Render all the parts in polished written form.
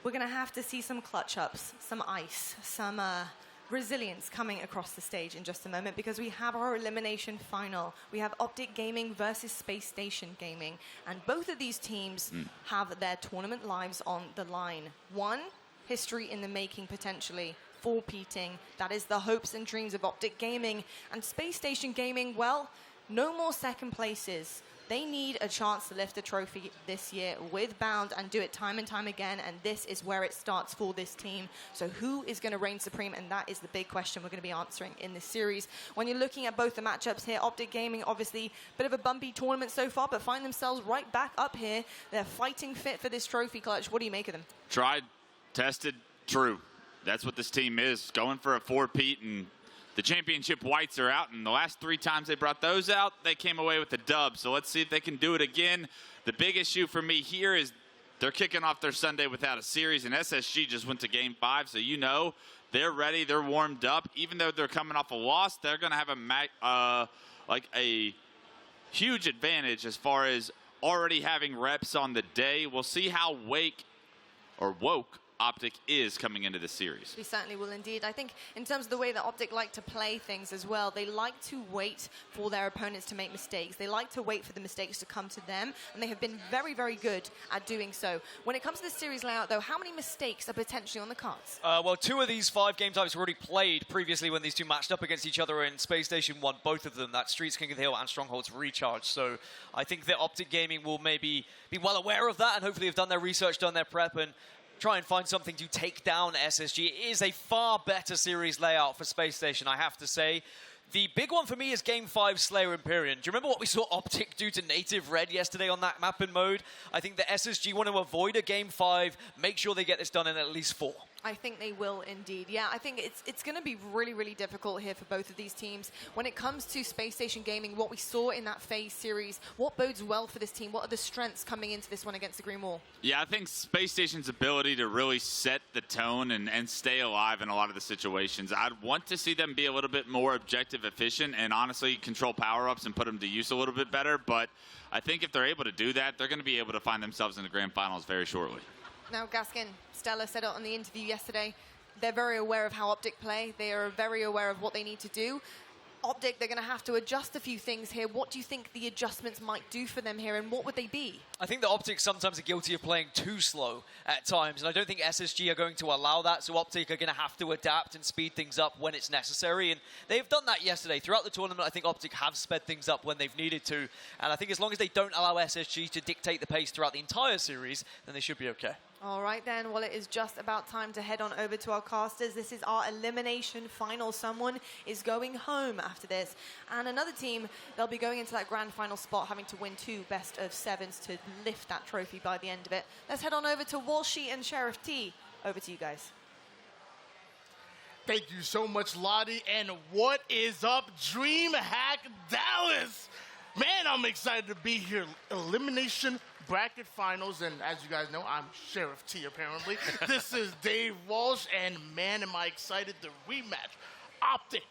we're going to have to see some clutch ups, some ice, some resilience coming across the stage in just a moment, because we have our elimination final. We have Optic Gaming versus Space Station Gaming, and both of these teams have their tournament lives on the line. One, history in the making potentially, four-peating. That is the hopes and dreams of Optic Gaming. And Space Station Gaming, well, no more second places. They need a chance to lift a trophy this year with Bound and do it time and time again, and this is where it starts for this team. So who is going to reign supreme? And that is the big question we're going to be answering in this series. When you're looking at both the matchups here, Optic Gaming, obviously, a bit of a bumpy tournament so far, but find themselves right back up here. They're fighting fit for this trophy clutch. What do you make of them? Tried, tested, true. That's what this team is, going for a four-peat, and the championship whites are out, and the last 3 times they brought those out, they came away with the dub. So let's see if they can do it again. The big issue for me here is they're kicking off their Sunday without a series, and SSG just went to Game 5, so you know they're ready, they're warmed up. Even though they're coming off a loss, they're going to have a huge advantage as far as already having reps on the day. We'll see how woke Optic is coming into the series. We certainly will indeed. I think in terms of the way that Optic like to play things as well, they like to wait for their opponents to make mistakes. They like to wait for the mistakes to come to them, and they have been very, very good at doing so. When it comes to the series layout, though, how many mistakes are potentially on the cards? Well, 2 of these 5 game types were already played previously when these two matched up against each other, in Space Station won both of them. That's Streets King of the Hill and Stronghold's Recharge. So I think that Optic Gaming will maybe be well aware of that and hopefully have done their research, done their prep, and try and find something to take down SSG. It is a far better series layout for Space Station, I have to say. The big one for me is Game 5 Slayer Empyrean. Do you remember what we saw Optic do to Native Red yesterday on that map and mode? I think the SSG want to avoid a Game 5, make sure they get this done in at least 4. I think they will indeed. Yeah, I think it's going to be really, really difficult here for both of these teams. When it comes to Space Station Gaming, what we saw in that phase series, what bodes well for this team? What are the strengths coming into this one against the Green Wall? Yeah, I think Space Station's ability to really set the tone and stay alive in a lot of the situations. I'd want to see them be a little bit more objective, efficient, and honestly control power-ups and put them to use a little bit better. But I think if they're able to do that, they're going to be able to find themselves in the grand finals very shortly. Now, Gaskin, StelluR said it on the interview yesterday, they're very aware of how Optic play. They are very aware of what they need to do. Optic, they're going to have to adjust a few things here. What do you think the adjustments might do for them here, and what would they be? I think that Optic sometimes are guilty of playing too slow at times, and I don't think SSG are going to allow that, so Optic are going to have to adapt and speed things up when it's necessary, and they've done that yesterday. Throughout the tournament, I think Optic have sped things up when they've needed to, and I think as long as they don't allow SSG to dictate the pace throughout the entire series, then they should be okay. All right, then. Well, it is just about time to head on over to our casters. This is our elimination final. Someone is going home after this. And another team, they'll be going into that grand final spot, having to win 2 best-of-7s to lift that trophy by the end of it. Let's head on over to Walshy and Sheriff T. Over to you guys. Thank you so much, Lottie. And what is up, DreamHack Dallas? Man, I'm excited to be here. Elimination bracket finals, and as you guys know, I'm Sheriff T, apparently. This is Dave Walsh, and man, am I excited. The rematch. Optic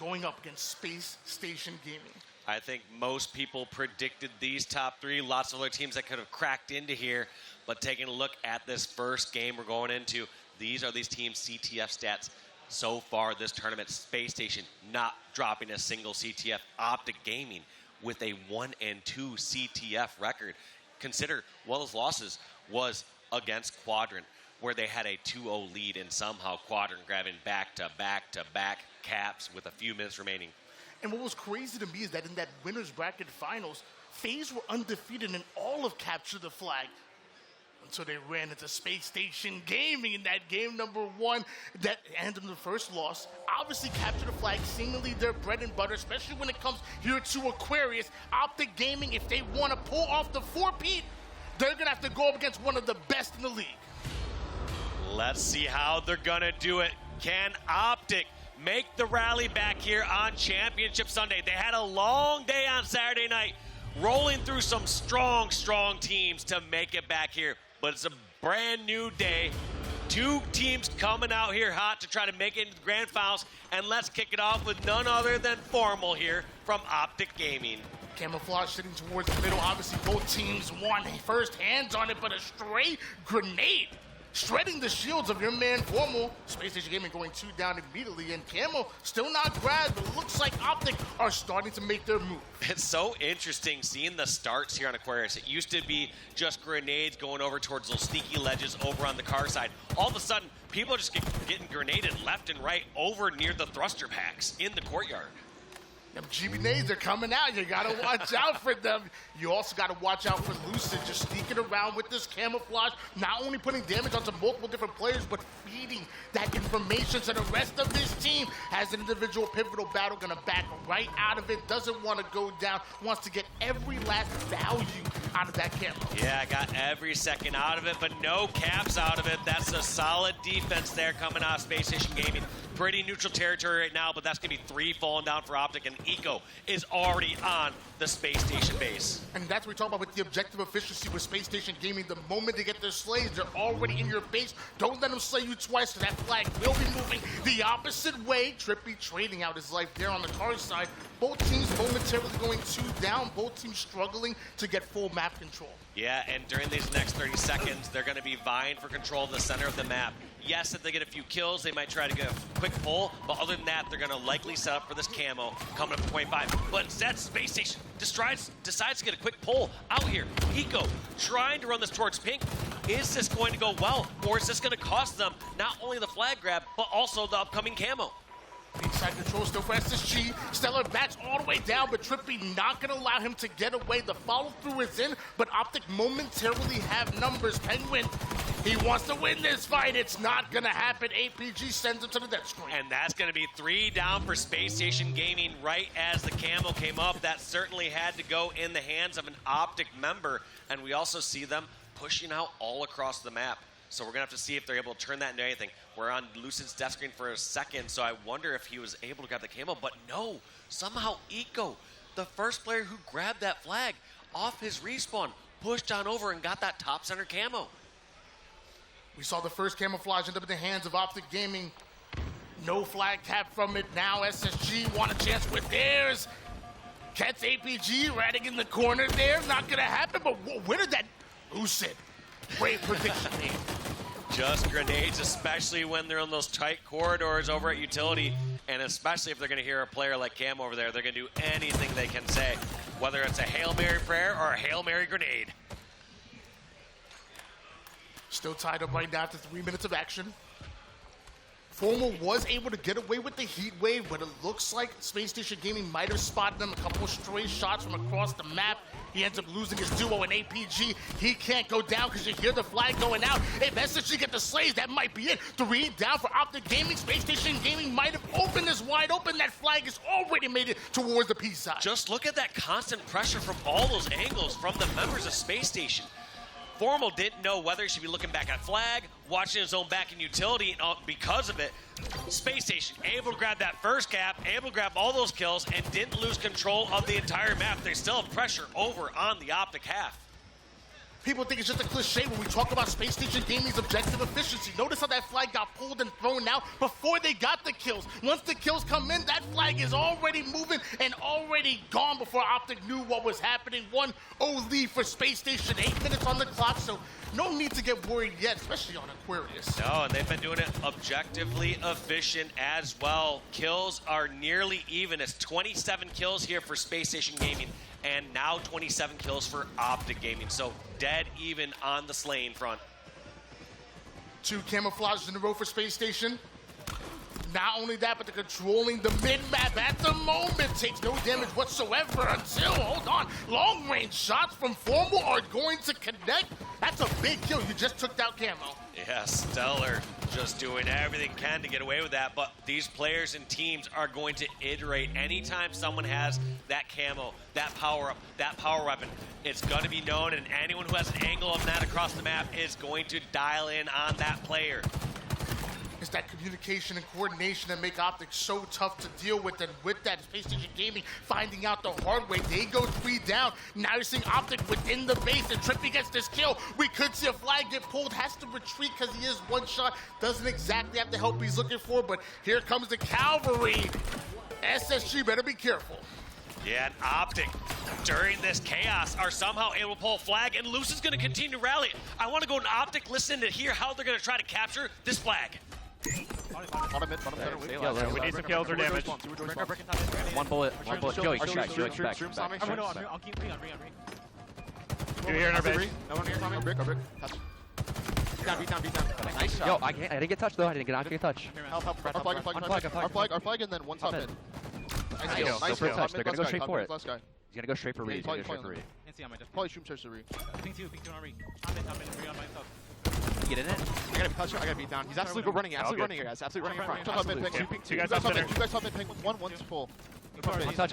going up against Space Station Gaming. I think most people predicted these top 3. Lots of other teams that could have cracked into here, but taking a look at this first game we're going into, these are these teams' CTF stats so far this tournament. Space Station not dropping a single CTF. Optic Gaming with a 1-2 CTF record. Consider one of those losses was against Quadrant, where they had a 2-0 lead, and somehow Quadrant grabbing back-to-back caps with a few minutes remaining. And what was crazy to me is that in that winner's bracket finals, FaZe were undefeated in all of Capture the Flag. Until they ran into Space Station Gaming in that game number 1 that ended in the first loss. Obviously, Capture the Flag, seemingly their bread and butter, especially when it comes here to Aquarius. Optic Gaming, if they want to pull off the 4-peat, they're going to have to go up against one of the best in the league. Let's see how they're going to do it. Can Optic make the rally back here on Championship Sunday? They had a long day on Saturday night, rolling through some strong teams to make it back here. But it's a brand new day. 2 teams coming out here hot to try to make it into the grand finals. And let's kick it off with none other than Formal here from Optic Gaming. Camouflage sitting towards the middle. Obviously, both teams want first hands on it, but a stray grenade shredding the shields of your man Formal. Space Station Gaming going 2 down immediately, and Camo still not grabbed, but it looks like Optic are starting to make their move. It's so interesting seeing the starts here on Aquarius. It used to be just grenades going over towards those sneaky ledges over on the car side. All of a sudden, people are just getting grenaded left and right over near the thruster packs in the courtyard. Them GB nades are coming out. You gotta watch out for them. You also gotta watch out for Lucid just sneaking around with this camouflage, not only putting damage onto multiple different players, but feeding that information to the rest of this team. Has an individual pivotal battle, gonna back right out of it, doesn't want to go down, wants to get every last value out of that camo. Yeah, got every second out of it, but no caps out of it. That's a solid defense there coming out of Space Station Gaming. Pretty neutral territory right now, but that's going to be 3 falling down for Optic, and Eco is already on the Space Station base. And that's what we talk about with the objective efficiency with Space Station Gaming. The moment they get their slays, they're already in your base. Don't let them slay you twice, so that flag will be moving the opposite way. TriPPPeY trading out his life there on the car side. Both teams momentarily going 2 down, both teams struggling to get full map control. Yeah, and during these next 30 seconds, they're going to be vying for control of the center of the map. Yes, if they get a few kills, they might try to get a quick pull, but other than that, they're going to likely set up for this camo coming up to 25. But instead, Space Station decides to get a quick pull out here. Eco trying to run this towards pink. Is this going to go well, or is this going to cost them not only the flag grab, but also the upcoming camo? Inside control still for SSG. StelluR backs all the way down, but TriPPPeY not going to allow him to get away. The follow-through is in, but Optic momentarily have numbers. Pznguin, he wants to win this fight. It's not going to happen. APG sends him to the death screen. And that's going to be 3 down for Space Station Gaming right as the camo came up. That certainly had to go in the hands of an Optic member. And we also see them pushing out all across the map. So we're going to have to see if they're able to turn that into anything. We're on Lucid's death screen for a second, so I wonder if he was able to grab the camo. But no, somehow Eco, the first player who grabbed that flag off his respawn, pushed on over and got that top center camo. We saw the first camouflage end up in the hands of Optic Gaming. No flag tap from it. Now SSG want a chance with theirs. Gets APG ratting in the corner there. Not going to happen, but where did that Lucid? Great prediction name. Just grenades, especially when they're in those tight corridors over at Utility, and especially if they're going to hear a player like Cam over there, they're going to do anything they can say, whether it's a Hail Mary prayer or a Hail Mary grenade. Still tied up right now after 3 minutes of action. Formal was able to get away with the heat wave, but it looks like Space Station Gaming might have spotted him a couple stray shots from across the map. He ends up losing his duo in APG. He can't go down because you hear the flag going out. If SSG get the slays, that might be it. 3 down for Optic Gaming. Space Station Gaming might have opened this wide open. That flag has already made it towards the P side. Just look at that constant pressure from all those angles from the members of Space Station. Formal didn't know whether he should be looking back at flag, watching his own back in Utility, and because of it, Space Station able to grab that first cap, able to grab all those kills, and didn't lose control of the entire map. They still have pressure over on the Optic half. People think it's just a cliche when we talk about Space Station Gaming's objective efficiency. Notice how that flag got pulled and thrown out before they got the kills. Once the kills come in, that flag is already moving and already gone before Optic knew what was happening. 1-0 lead for Space Station, 8 minutes on the clock, so no need to get worried yet, especially on Aquarius. No, and they've been doing it objectively efficient as well. Kills are nearly even. It's 27 kills here for Space Station Gaming, and now 27 kills for Optic Gaming. So dead even on the slaying front. 2 camouflages in a row for Space Station. Not only that, but they're controlling the mid-map at the moment. Takes no damage whatsoever until, hold on, long-range shots from Formal are going to connect. That's a big kill. You just took out camo. Yeah, StelluR just doing everything can to get away with that, but these players and teams are going to iterate anytime someone has that camo, that power-up, that power weapon. It's going to be known, and anyone who has an angle of that across the map is going to dial in on that player. It's that communication and coordination that make Optic so tough to deal with, and with that, Space Station Gaming finding out the hard way. They go 3 down. Now you're seeing Optic within the base, and TriPPPeY gets this kill. We could see a flag get pulled, has to retreat because he is one shot. Doesn't exactly have the help he's looking for, but here comes the cavalry. SSG better be careful. Yeah, and Optic, during this chaos, are somehow able to pull a flag, and Lucid's going to continue to rally. I want to go to Optic, listen to hear how they're going to try to capture this flag. We need some kills or damage. One bullet. Joey, back. You here in our base? No one here, Tommy. Brick. Touch. Beat down. Nice shot. Yo, I didn't get touched though. I didn't get touch. Help. Our flag, and then one top mid. Nice They're gonna go straight for it. Last guy. He's gonna go straight for Reed. Probably stream search to Reed. Ping two on Reed. On myself. Get in it. I gotta beat down. He's absolutely running here, guys. Absolutely running in front. Top mid, ping. Two guys up center. You guys top mid, ping. One's full. On touch.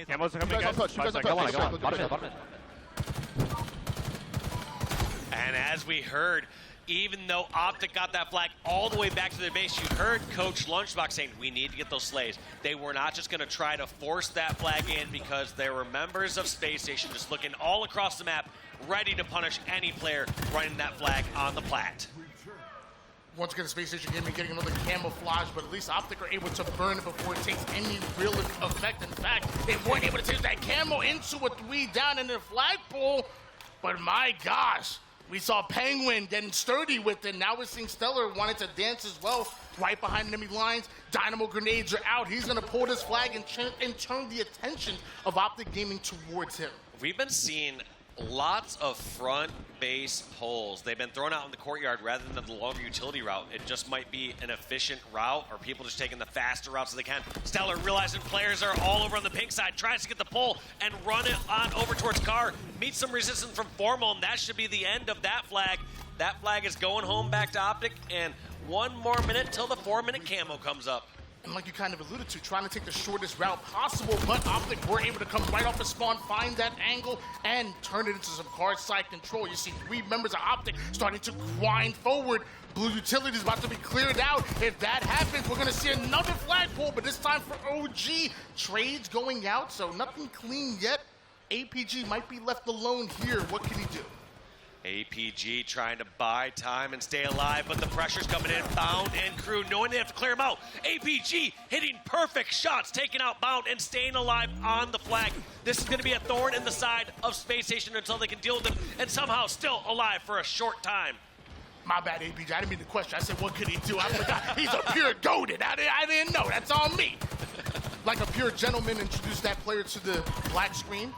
Camo's coming, You guys guys. on touch. Go on. Bottom it. And as we heard, even though Optic got that flag all the way back to their base, you heard Coach Lunchbox saying, we need to get those slays. They were not just going to try to force that flag in because there were members of Space Station just looking all across the map, ready to punish any player running that flag on the plat. Once again, Space Station Gaming getting another camouflage, but at least Optic are able to burn it before it takes any real effect. In fact, they weren't able to take that camo into a 3 down in their flagpole. But my gosh, we saw Pznguin getting sturdy with it. Now we're seeing StelluR wanting to dance as well, right behind enemy lines. Dynamo grenades are out. He's going to pull this flag and turn the attention of Optic Gaming towards him. We've been seeing lots of front base pulls. They've been thrown out in the courtyard rather than the longer utility route. It just might be an efficient route, or people just taking the faster routes as they can. StelluR, realizing players are all over on the pink side, tries to get the pull and run it on over towards Car. Meets some resistance from Formal, and that should be the end of that flag. That flag is going home back to Optic, and 1 more minute till the 4-minute camo comes up. And like you kind of alluded to, trying to take the shortest route possible, but Optic were able to come right off the spawn, find that angle, and turn it into some card side control. You see 3 members of Optic starting to grind forward. Blue utility is about to be cleared out. If that happens, we're going to see another flagpole, but this time for OG. Trades going out, so nothing clean yet. APG might be left alone here. What can he do? APG trying to buy time and stay alive, but the pressure's coming in. Bound and Crew knowing they have to clear him out. APG hitting perfect shots, taking out Bound and staying alive on the flag. This is going to be a thorn in the side of Space Station until they can deal with him, and somehow still alive for a short time. My bad, APG. I didn't mean to question. I said, what could he do? I forgot. He's a pure goated. I didn't know. That's on me. Like a pure gentleman introduced that player to the black screen.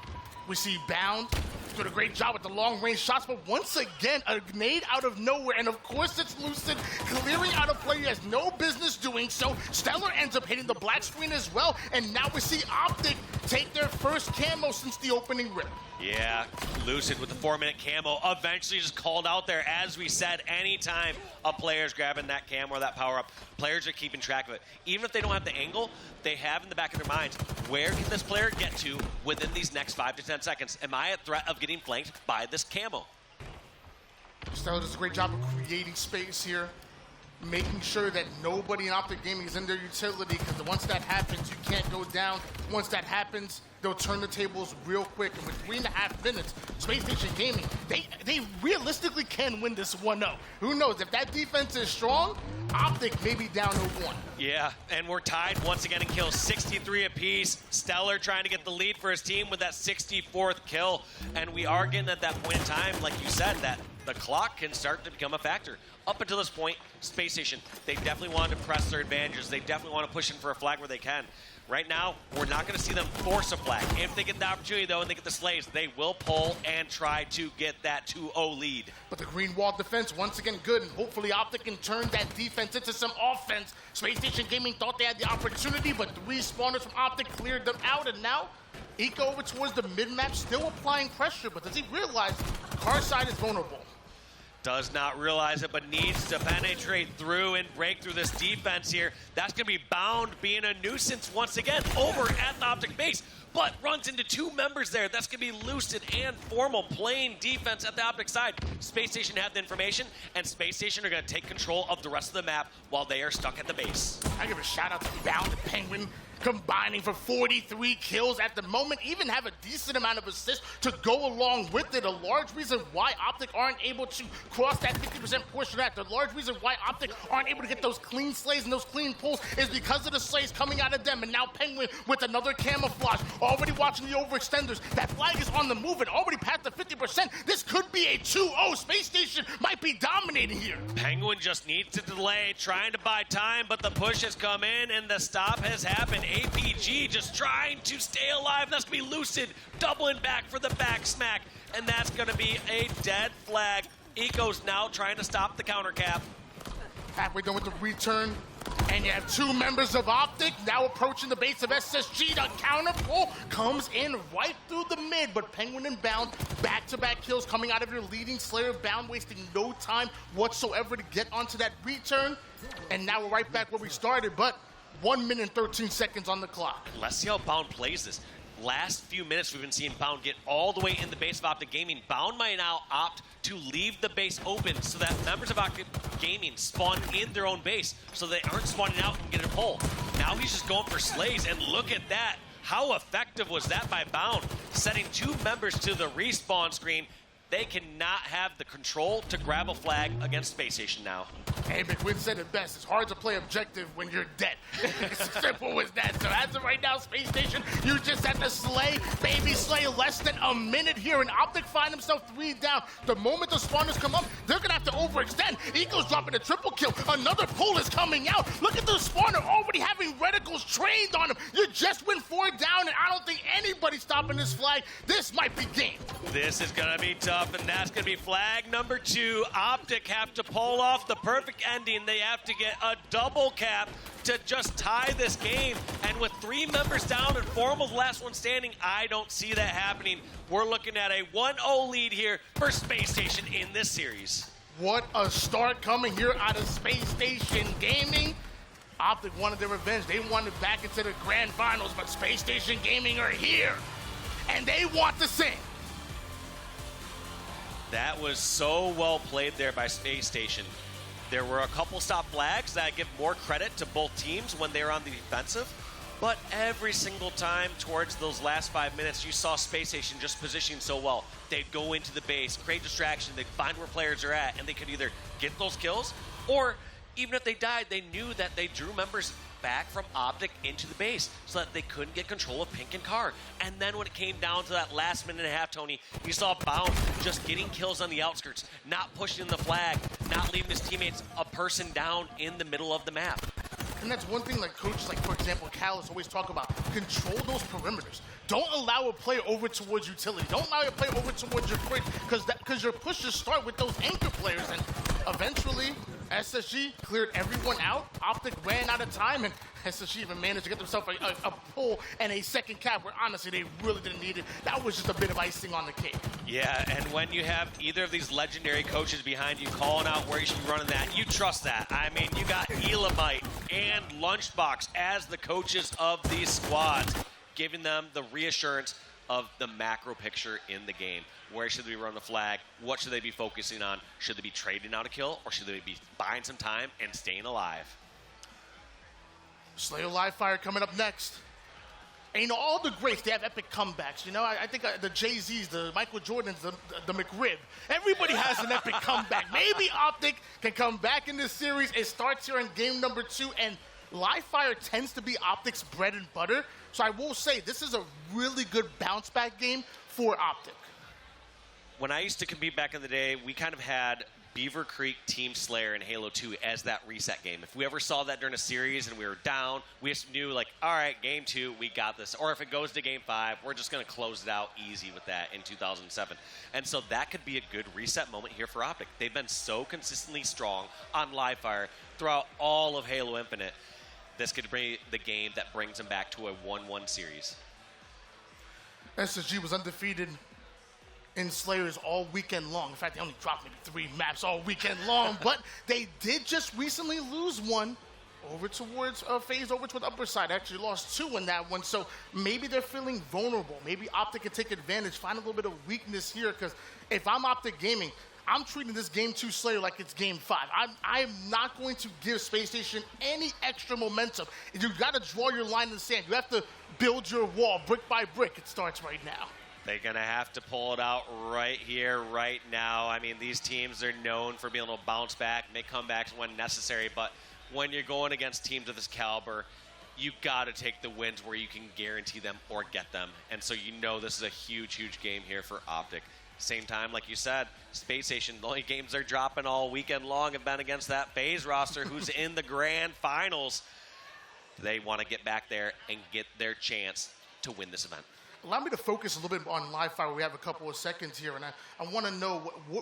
We see Bound. Did a great job with the long-range shots, but once again, a grenade out of nowhere, and of course it's Lucid clearing out a player he has no business doing so. StelluR ends up hitting the black screen as well, and now we see Optic take their first camo since the opening rip. Yeah, Lucid with the 4-minute camo eventually just called out there. As we said, anytime a player's grabbing that camo or that power-up, players are keeping track of it. Even if they don't have the angle, they have in the back of their minds, where can this player get to within these next 5 to 10 seconds? Am I at threat of getting flanked by this camo? StelluR does a great job of creating space here, making sure that nobody in Optic Gaming is in their utility, because once that happens, you can't go down. Once that happens, they'll turn the tables real quick, and with 3.5 minutes, Space Station Gaming, they realistically can win this 1-0. Who knows? If that defense is strong, Optic may be down 0-1. Yeah, and we're tied once again in kills, 63 apiece. StelluR trying to get the lead for his team with that 64th kill, and we are getting at that point in time, like you said, that the clock can start to become a factor. Up until this point, Space Station, they definitely wanted to press their advantages. They definitely want to push in for a flag where they can. Right now, we're not going to see them force a flag. If they get the opportunity, though, and they get the slays, they will pull and try to get that 2-0 lead. But the green wall defense, once again, good, and hopefully Optic can turn that defense into some offense. Space Station Gaming thought they had the opportunity, but 3 spawners from Optic cleared them out, and now Eco over towards the mid-map, still applying pressure, but does he realize Car side is vulnerable? Does not realize it, but needs to penetrate through and break through this defense here. That's going to be Bound being a nuisance once again over at the Optic base, but runs into 2 members there. That's going to be Lucid and Formal playing defense at the Optic side. Space Station have the information, and Space Station are going to take control of the rest of the map while they are stuck at the base. I give a shout out to Bound and Pznguin, combining for 43 kills at the moment, even have a decent amount of assists to go along with it. A large reason why Optic aren't able to cross that 50% portion of that, the large reason why Optic aren't able to get those clean slays and those clean pulls is because of the slays coming out of them. And now Pznguin with another camouflage, already watching the overextenders. That flag is on the move and already past the 50%. This could be a 2-0. Space Station might be dominating here. Pznguin just needs to delay, trying to buy time, but the push has come in and the stop has happened. APG just trying to stay alive. That's going to be Lucid doubling back for the back smack, and that's going to be a dead flag. Eco's now trying to stop the counter cap. Halfway done with the return, and you have two members of Optic now approaching the base of SSG. The counter pull comes in right through the mid, but Pznguin and Bound, back-to-back kills coming out of your leading Slayer. Bound wasting no time whatsoever to get onto that return, and now we're right back where we started, but 1 minute and 13 seconds on the clock. Let's see how Bound plays this. Last few minutes, we've been seeing Bound get all the way in the base of Optic Gaming. Bound might now opt to leave the base open so that members of Optic Gaming spawn in their own base so they aren't spawning out and get a pull. Now he's just going for slays, and look at that. How effective was that by Bound? Setting two members to the respawn screen. They cannot have the control to grab a flag against Space Station now. Hey, McWin said it best. It's hard to play objective when you're dead. It's as simple as that. So as of right now, Space Station, you just have to slay, baby slay, less than a minute here. And Optic find himself 3 down. The moment the spawners come up, they're going to have to overextend. Eco's dropping a triple kill. Another pull is coming out. Look at the spawner already having reticles trained on him. You just went 4 down, and I don't think anybody's stopping this flag. This might be game. This is going to be tough, and that's going to be flag number 2. Optic have to pull off the perfect ending. They have to get a double cap to just tie this game. And with 3 members down and 4 of the last one standing, I don't see that happening. We're looking at a 1-0 lead here for Space Station in this series. What a start coming here out of Space Station Gaming. Optic wanted their revenge. They wanted back into the grand finals, but Space Station Gaming are here, and they want the same. That was so well played there by Space Station. There were a couple stop flags that I give more credit to both teams when they were on the defensive, but every single time towards those last 5 minutes, you saw Space Station just positioning so well. They'd go into the base, create distraction, they'd find where players are at, and they could either get those kills, or even if they died, they knew that they drew members back from Optic into the base so that they couldn't get control of Pink and Car. And then when it came down to that last minute and a half, Tony, you saw Bound just getting kills on the outskirts, not pushing the flag, not leaving his teammates a person down in the middle of the map. And that's one thing like coaches, like for example, Callis always talk about. Control those perimeters. Don't allow a player over towards utility. Don't allow a player over towards your quick, because your pushes start with those anchor players. And eventually, SSG cleared everyone out. Optic ran out of time, and SSG even managed to get themselves a pull and a second cap where honestly they really didn't need it. That was just a bit of icing on the cake. Yeah, and when you have either of these legendary coaches behind you calling out where you should be running that, you trust that. I mean, you got Elamite and Lunchbox as the coaches of these squads, giving them the reassurance of the macro picture in the game. Where should they run the flag? What should they be focusing on? Should they be trading out a kill, or should they be buying some time and staying alive? StelluR Live Fire coming up next. And you know, all the greats, they have epic comebacks. You know, I think the Jay-Z's, the Michael Jordans, the McRib. Everybody has an epic comeback. Maybe Optic can come back in this series. It starts here in game number 2, and Live Fire tends to be Optic's bread and butter. So I will say, this is a really good bounce-back game for Optic. When I used to compete back in the day, we kind of had Beaver Creek Team Slayer and Halo 2 as that reset game. If we ever saw that during a series and we were down, we just knew, like, all right, game 2, we got this. Or if it goes to game 5, we're just going to close it out easy with that in 2007. And so that could be a good reset moment here for Optic. They've been so consistently strong on Live Fire throughout all of Halo Infinite. This could be the game that brings them back to a 1-1 series. SSG was undefeated in Slayers all weekend long. In fact, they only dropped maybe 3 maps all weekend long, but they did just recently lose one over towards FaZe over towards upper side. Actually lost 2 in that one, so maybe they're feeling vulnerable. Maybe Optic can take advantage, find a little bit of weakness here, because if I'm Optic Gaming, I'm treating this game 2 StelluR like it's game 5. I'm not going to give Space Station any extra momentum. You got to draw your line in the sand. You have to build your wall brick by brick. It starts right now. They're going to have to pull it out right here, right now. I mean, these teams are known for being able to bounce back, make comebacks when necessary, but when you're going against teams of this caliber, you got to take the wins where you can guarantee them or get them. And so you know this is a huge, huge game here for Optic. Same time, like you said, Space Station, the only games they're dropping all weekend long have been against that FaZe roster who's in the grand finals. They want to get back there and get their chance to win this event. Allow me to focus a little bit on live fire. We have a couple of seconds here, and I want to know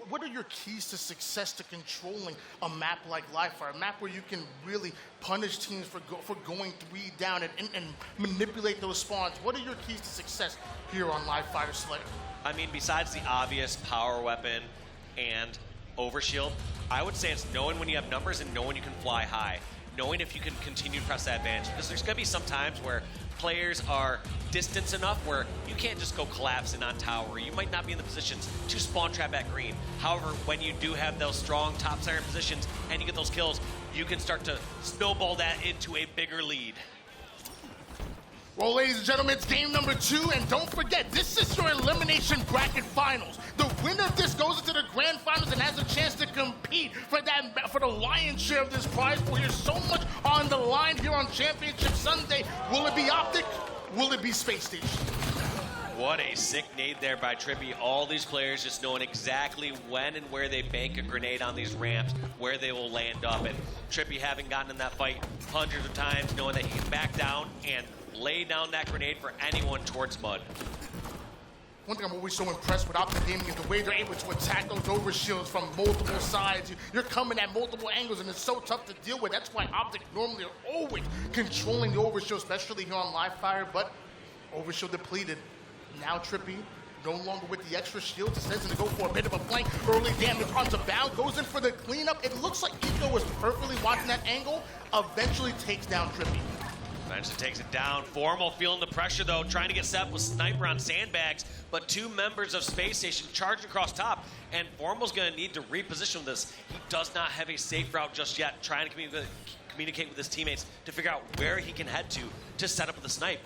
what are your keys to success to controlling a map like live fire, a map where you can really punish teams for going 3 down and manipulate those spawns. What are your keys to success here on live fire StelluR? I mean, besides the obvious power weapon and overshield, I would say it's knowing when you have numbers and knowing you can fly high. Knowing if you can continue to press that advantage. Because there's going to be some times where players are distance enough where you can't just go collapsing on tower. You might not be in the positions to spawn trap at green. However, when you do have those strong top center positions and you get those kills, you can start to snowball that into a bigger lead. Well, ladies and gentlemen, it's game number 2, and don't forget, this is your elimination bracket finals. The winner of this goes into the grand finals and has a chance to compete for the lion's share of this prize pool. There's so much on the line here on Championship Sunday. Will it be Optic? Will it be Space Station? What a sick nade there by TriPPPeY. All these players just knowing exactly when and where they bank a grenade on these ramps, where they will land up. And TriPPPeY having gotten in that fight hundreds of times, knowing that he can back down and lay down that grenade for anyone towards mud. One thing I'm always so impressed with Optic Gaming is the way they're able to attack those overshields from multiple sides. You're coming at multiple angles, and it's so tough to deal with. That's why Optic normally are always controlling the overshield, especially here on live fire, but overshield depleted. Now TriPPPeY, no longer with the extra shield, decides to go for a bit of a flank. Early damage onto Bound, goes in for the cleanup. It looks like Eco was perfectly watching that angle, eventually takes down TriPPPeY. Eventually takes it down. Formal feeling the pressure, though, trying to get set up with Sniper on sandbags, but 2 members of Space Station charging across top, and Formal's going to need to reposition this. He does not have a safe route just yet, trying to communicate with his teammates to figure out where he can head to set up with the snipe.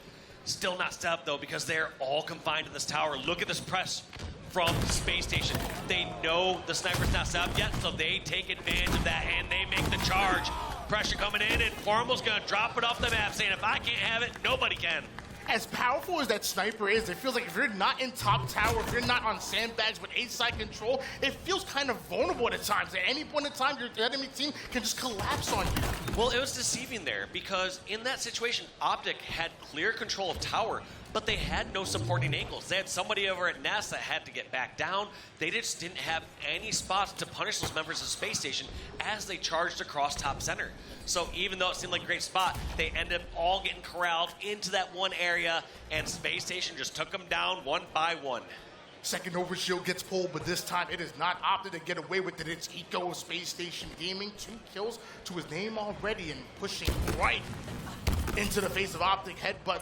Still not set up, though, because they're all confined to this tower. Look at this press from Space Station. They know the sniper's not set up yet, so they take advantage of that, and they make the charge. Pressure coming in, and Formal's going to drop it off the map, saying, if I can't have it, nobody can. As powerful as that sniper is, it feels like if you're not in top tower, if you're not on sandbags with A-side control, it feels kind of vulnerable at times. At any point in time, your enemy team can just collapse on you. Well, it was deceiving there, because in that situation, Optic had clear control of tower, but they had no supporting angles. They had somebody over at Nest that had to get back down. They just didn't have any spots to punish those members of Space Station as they charged across top center. So even though it seemed like a great spot, they ended up all getting corralled into that one area, and Space Station just took them down one by one. Second overshield gets pulled, but this time it is not Optic to get away with it. It's Eco of Space Station Gaming. 2 kills to his name already and pushing right into the face of Optic. Headbutt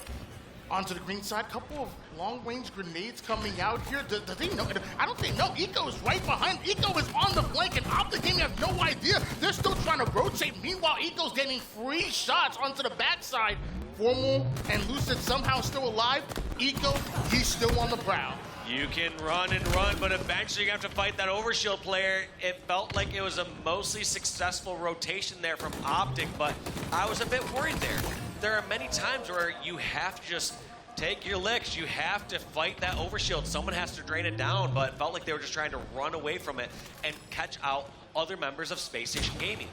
onto the green side. Couple of long-range grenades coming out here. Do they know? I don't think no. Eco is right behind. Eco is on the flank, and Optic Gaming have no idea. They're still trying to rotate. Meanwhile, Eco's getting free shots onto the backside. Formal and Lucid somehow still alive. Eco, he's still on the prowl. You can run and run, but eventually you have to fight that overshield player. It felt like it was a mostly successful rotation there from Optic, but I was a bit worried there. There are many times where you have to just take your licks. You have to fight that overshield. Someone has to drain it down, but it felt like they were just trying to run away from it and catch out other members of Space Station Gaming.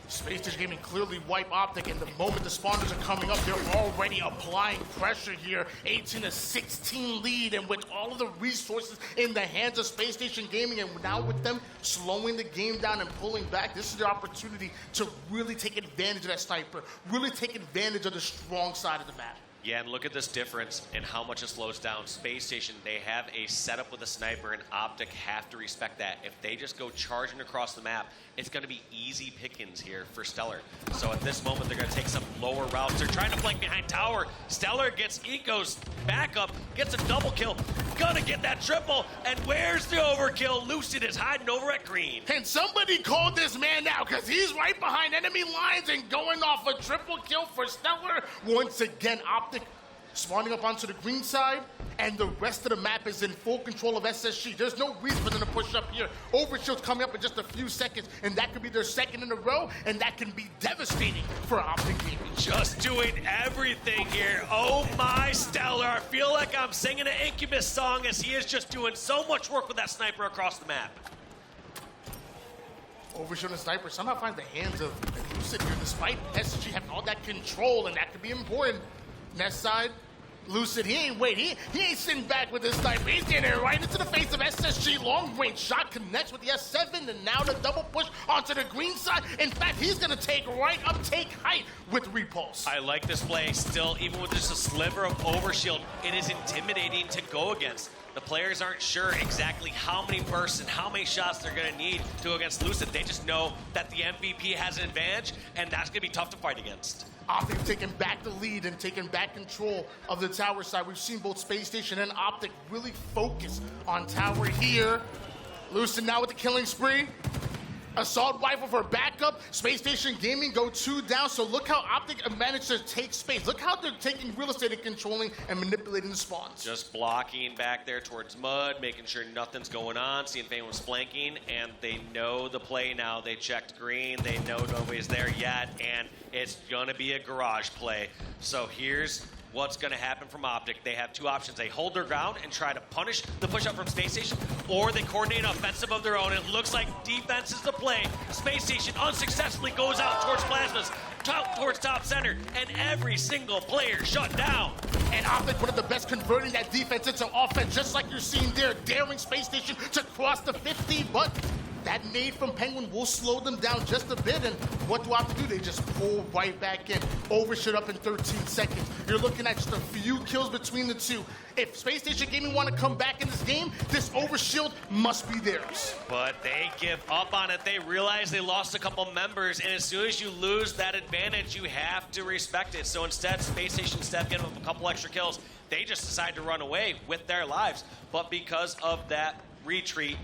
Space Station Gaming clearly wipe Optic, and the moment the spawners are coming up, they're already applying pressure here. 18-16 lead, and with all of the resources in the hands of Space Station Gaming, and now with them slowing the game down and pulling back, this is their opportunity to really take advantage of that sniper, really take advantage of the strong side of the map. Yeah, and look at this difference in how much it slows down. Space Station, they have a setup with a sniper, and Optic have to respect that. If they just go charging across the map, it's going to be easy pickings here for StelluR. So at this moment, they're going to take some lower routes. They're trying to flank behind tower. StelluR gets Eco's backup, gets a double kill. gonna get that triple. And where's the overkill? Lucid is hiding over at green. Can somebody call this man now? Because he's right behind enemy lines and going off a triple kill for StelluR. Once again, Optic spawning up onto the green side, and the rest of the map is in full control of SSG. There's no reason for them to push up here. Overshield's coming up in just a few seconds, and that could be their second in a row, and that can be devastating for Optic Gaming. Just doing everything here. Oh my StelluR. I feel like I'm singing an Incubus song as he is just doing so much work with that sniper across the map. Overshield and Sniper somehow finds the hands of Lucid here, despite SSG having all that control, and that could be important. Next side, Lucid, he ain't waiting. He ain't sitting back with his sniper. He's getting it right into the face of SSG. Long range shot connects with the S7, and now the double push onto the green side. In fact, he's gonna take right up, take height with Repulse. I like this play still, even with just a sliver of overshield. It is intimidating to go against. The players aren't sure exactly how many bursts and how many shots they're gonna need to go against Lucid. They just know that the MVP has an advantage, and that's gonna be tough to fight against. Optic taking back the lead and taking back control of the tower side. We've seen both Space Station and Optic really focus on tower here. Lucid now with the killing spree. Assault rifle for backup. Space Station Gaming go 2 down. So look how Optic managed to take space. Look how they're taking real estate and controlling and manipulating the spawns. Just blocking back there towards mud, making sure nothing's going on, seeing if anyone's flanking, and they know the play now. They checked green, they know nobody's there yet, and it's gonna be a garage play. So here's what's going to happen from Optic. They have 2 options. They hold their ground and try to punish the push-up from Space Station, or they coordinate an offensive of their own. It looks like defense is the play. Space Station unsuccessfully goes out towards Plasmas, towards top center, and every single player shut down. And Optic, one of the best converting that defense into offense, just like you're seeing there, daring Space Station to cross the 50, but that nade from Pznguin will slow them down just a bit, and what do Optic do? They just pull right back in. Overshoot up in 13 seconds. You're looking at just a few kills between the two. If Space Station Gaming want to come back in this game, this overshield must be theirs. But they give up on it. They realize they lost a couple members, and as soon as you lose that advantage, you have to respect it. So instead, Space Station, instead of getting up a couple extra kills, they just decide to run away with their lives. But because of that retreat,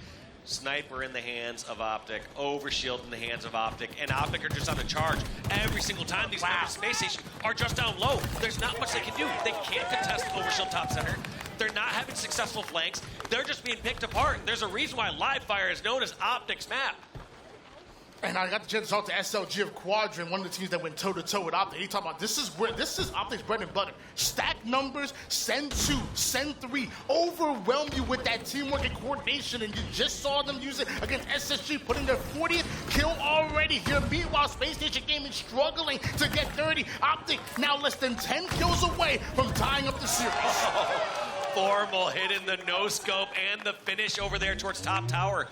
Sniper in the hands of Optic, Overshield in the hands of Optic, and Optic are just on the charge every single time. These members of Space Station are just down low. There's not much they can do. They can't contest Overshield top center. They're not having successful flanks. They're just being picked apart. There's a reason why Livefire is known as Optic's map. And I got the chance to talk to SLG of Quadrant, one of the teams that went toe-to-toe with Optic. He talked about this is Optic's bread and butter. Stack numbers, send 2, send 3, overwhelm you with that teamwork and coordination, and you just saw them use it against SSG, putting their 40th kill already here. Meanwhile, Space Station Gaming struggling to get 30. Optic now less than 10 kills away from tying up the series. Formal hit in the no-scope and the finish over there towards top tower.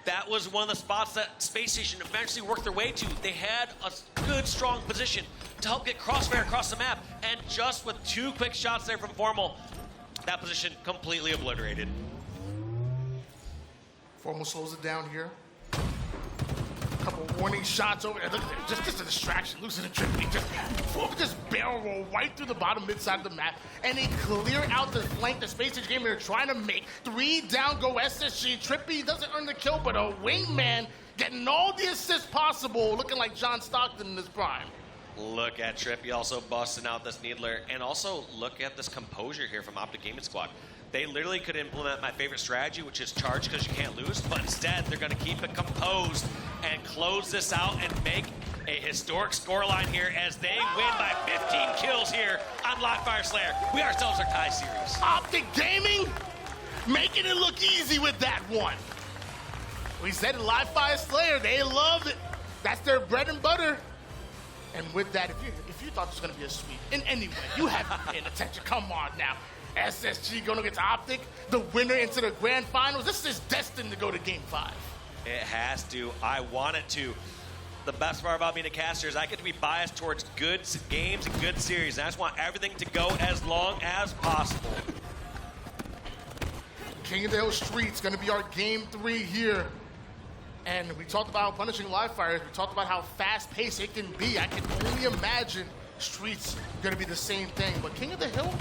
That was one of the spots that Space Station eventually worked their way to. They had a good, strong position to help get Crossfire across the map. And just with 2 quick shots there from Formal, that position completely obliterated. Formal slows it down here. A couple warning shots over there. Look at that, just a distraction. Lucid and TriPPPeY just barrel roll right through the bottom mid side of the map, and they clear out the flank the Space Station Gaming are trying to make. 3 down go SSG. TriPPPeY doesn't earn the kill, but a wingman getting all the assists possible, looking like John Stockton in his prime. Look at TriPPPeY also busting out this Needler, and also look at this composure here from Optic Gaming Squad. They literally could implement my favorite strategy, which is charge because you can't lose, but instead they're going to keep it composed and close this out and make a historic scoreline here as they win by 15 kills here on Livefire Slayer. We ourselves are tie series. Optic Gaming making it look easy with that one. We said Livefire Slayer, they loved it. That's their bread and butter. And with that, if you thought this was going to be a sweep in any way, you haven't been paying attention. Come on now. SSG going against Optic, the winner into the grand finals. This is destined to go to game 5. It has to. I want it to. The best part about being a caster is I get to be biased towards good games and good series. And I just want everything to go as long as possible. King of the Hill Streets going to be our game 3 here. And we talked about punishing Livefire. We talked about how fast-paced it can be. I can only imagine Streets going to be the same thing. But King of the Hill,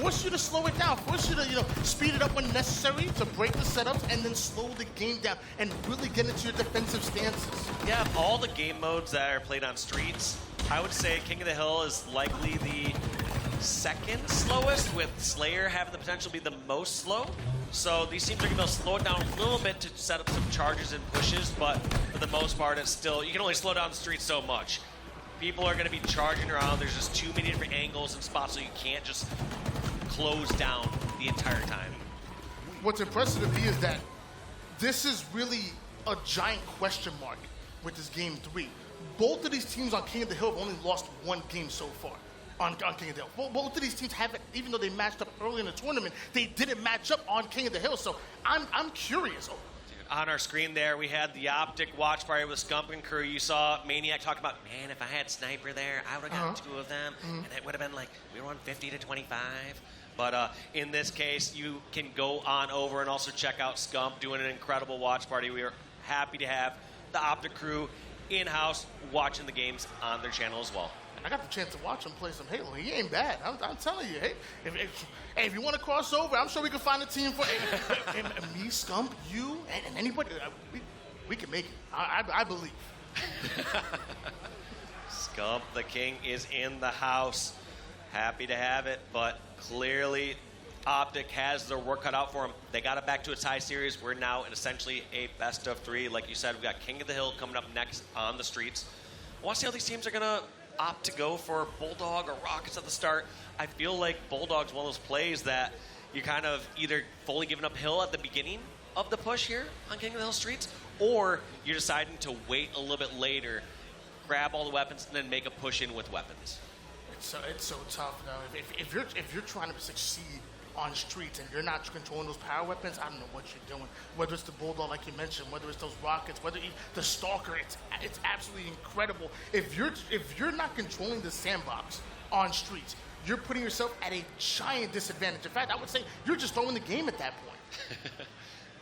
force you to slow it down, force you to speed it up when necessary to break the setups, and then slow the game down and really get into your defensive stances. Yeah, of all the game modes that are played on streets, I would say King of the Hill is likely the second slowest, with StelluR having the potential to be the most slow. So these teams are going to slow it down a little bit to set up some charges and pushes, but for the most part, it's still, you can only slow down the streets so much. People are going to be charging around. There's just too many different angles and spots, so you can't just close down the entire time. What's impressive to me is that this is really a giant question mark with this game 3. Both of these teams on King of the Hill have only lost one game so far on King of the Hill. Both of these teams haven't, even though they matched up early in the tournament, they didn't match up on King of the Hill. So I'm curious. On our screen there, we had the Optic watch party with Pznguin crew. You saw Maniac talk about, man, if I had Sniper there, I would have got 2 of them, and it would have been like, we were on 50 to 25. But in this case, you can go on over and also check out Scump doing an incredible watch party. We are happy to have the Optic crew in-house watching the games on their channel as well. I got the chance to watch him play some Halo. He ain't bad. I'm telling you. Hey, if you want to cross over, I'm sure we can find a team for me, Scump, you, and anybody. We can make it. I believe. Scump, the king, is in the house. Happy to have it, but clearly Optic has their work cut out for them. They got it back to its high series. We're now in essentially a best of 3. Like you said, we've got King of the Hill coming up next on the streets. I want to see how these teams are going to opt to go for Bulldog or Rockets at the start. I feel like Bulldog's one of those plays that you're kind of either fully giving up hill at the beginning of the push here on King of the Hill streets, or you're deciding to wait a little bit later, grab all the weapons, and then make a push in with weapons. It's so tough though. If you're trying to succeed on streets and you're not controlling those power weapons, I don't know what you're doing. Whether it's the Bulldog, like you mentioned, whether it's those rockets, whether it's the Stalker, it's absolutely incredible. If you're not controlling the sandbox on streets, you're putting yourself at a giant disadvantage. In fact, I would say you're just throwing the game at that point.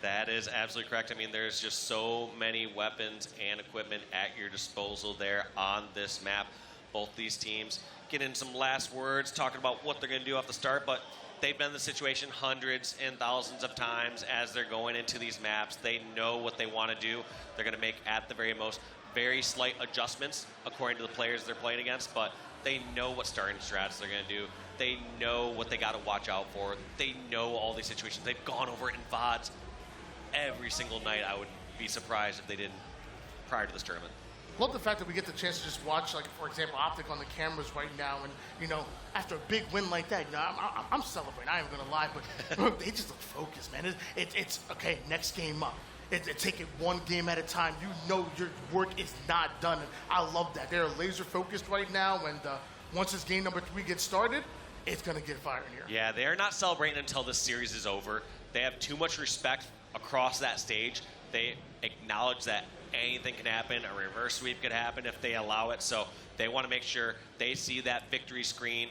That is absolutely correct. I mean, there's just so many weapons and equipment at your disposal there on this map. Both these teams get in some last words, talking about what they're going to do off the start, but they've been in the situation hundreds and thousands of times as they're going into these maps. They know what they want to do. They're going to make, at the very most, very slight adjustments according to the players they're playing against, but they know what starting strats they're going to do. They know what they got to watch out for. They know all these situations. They've gone over it in VODs every single night. I would be surprised if they didn't prior to this tournament. Love the fact that we get the chance to just watch, like, for example, Optic on the cameras right now, and, after a big win like that, I'm celebrating. I ain't gonna lie, but they just look focused, man. It's okay, next game up. Take it one game at a time. You know your work is not done, and I love that. They're laser focused right now, and once this game number 3 gets started, it's gonna get fire in here. Yeah, they are not celebrating until this series is over. They have too much respect across that stage. They acknowledge that anything can happen. A reverse sweep could happen if they allow it. So they want to make sure they see that victory screen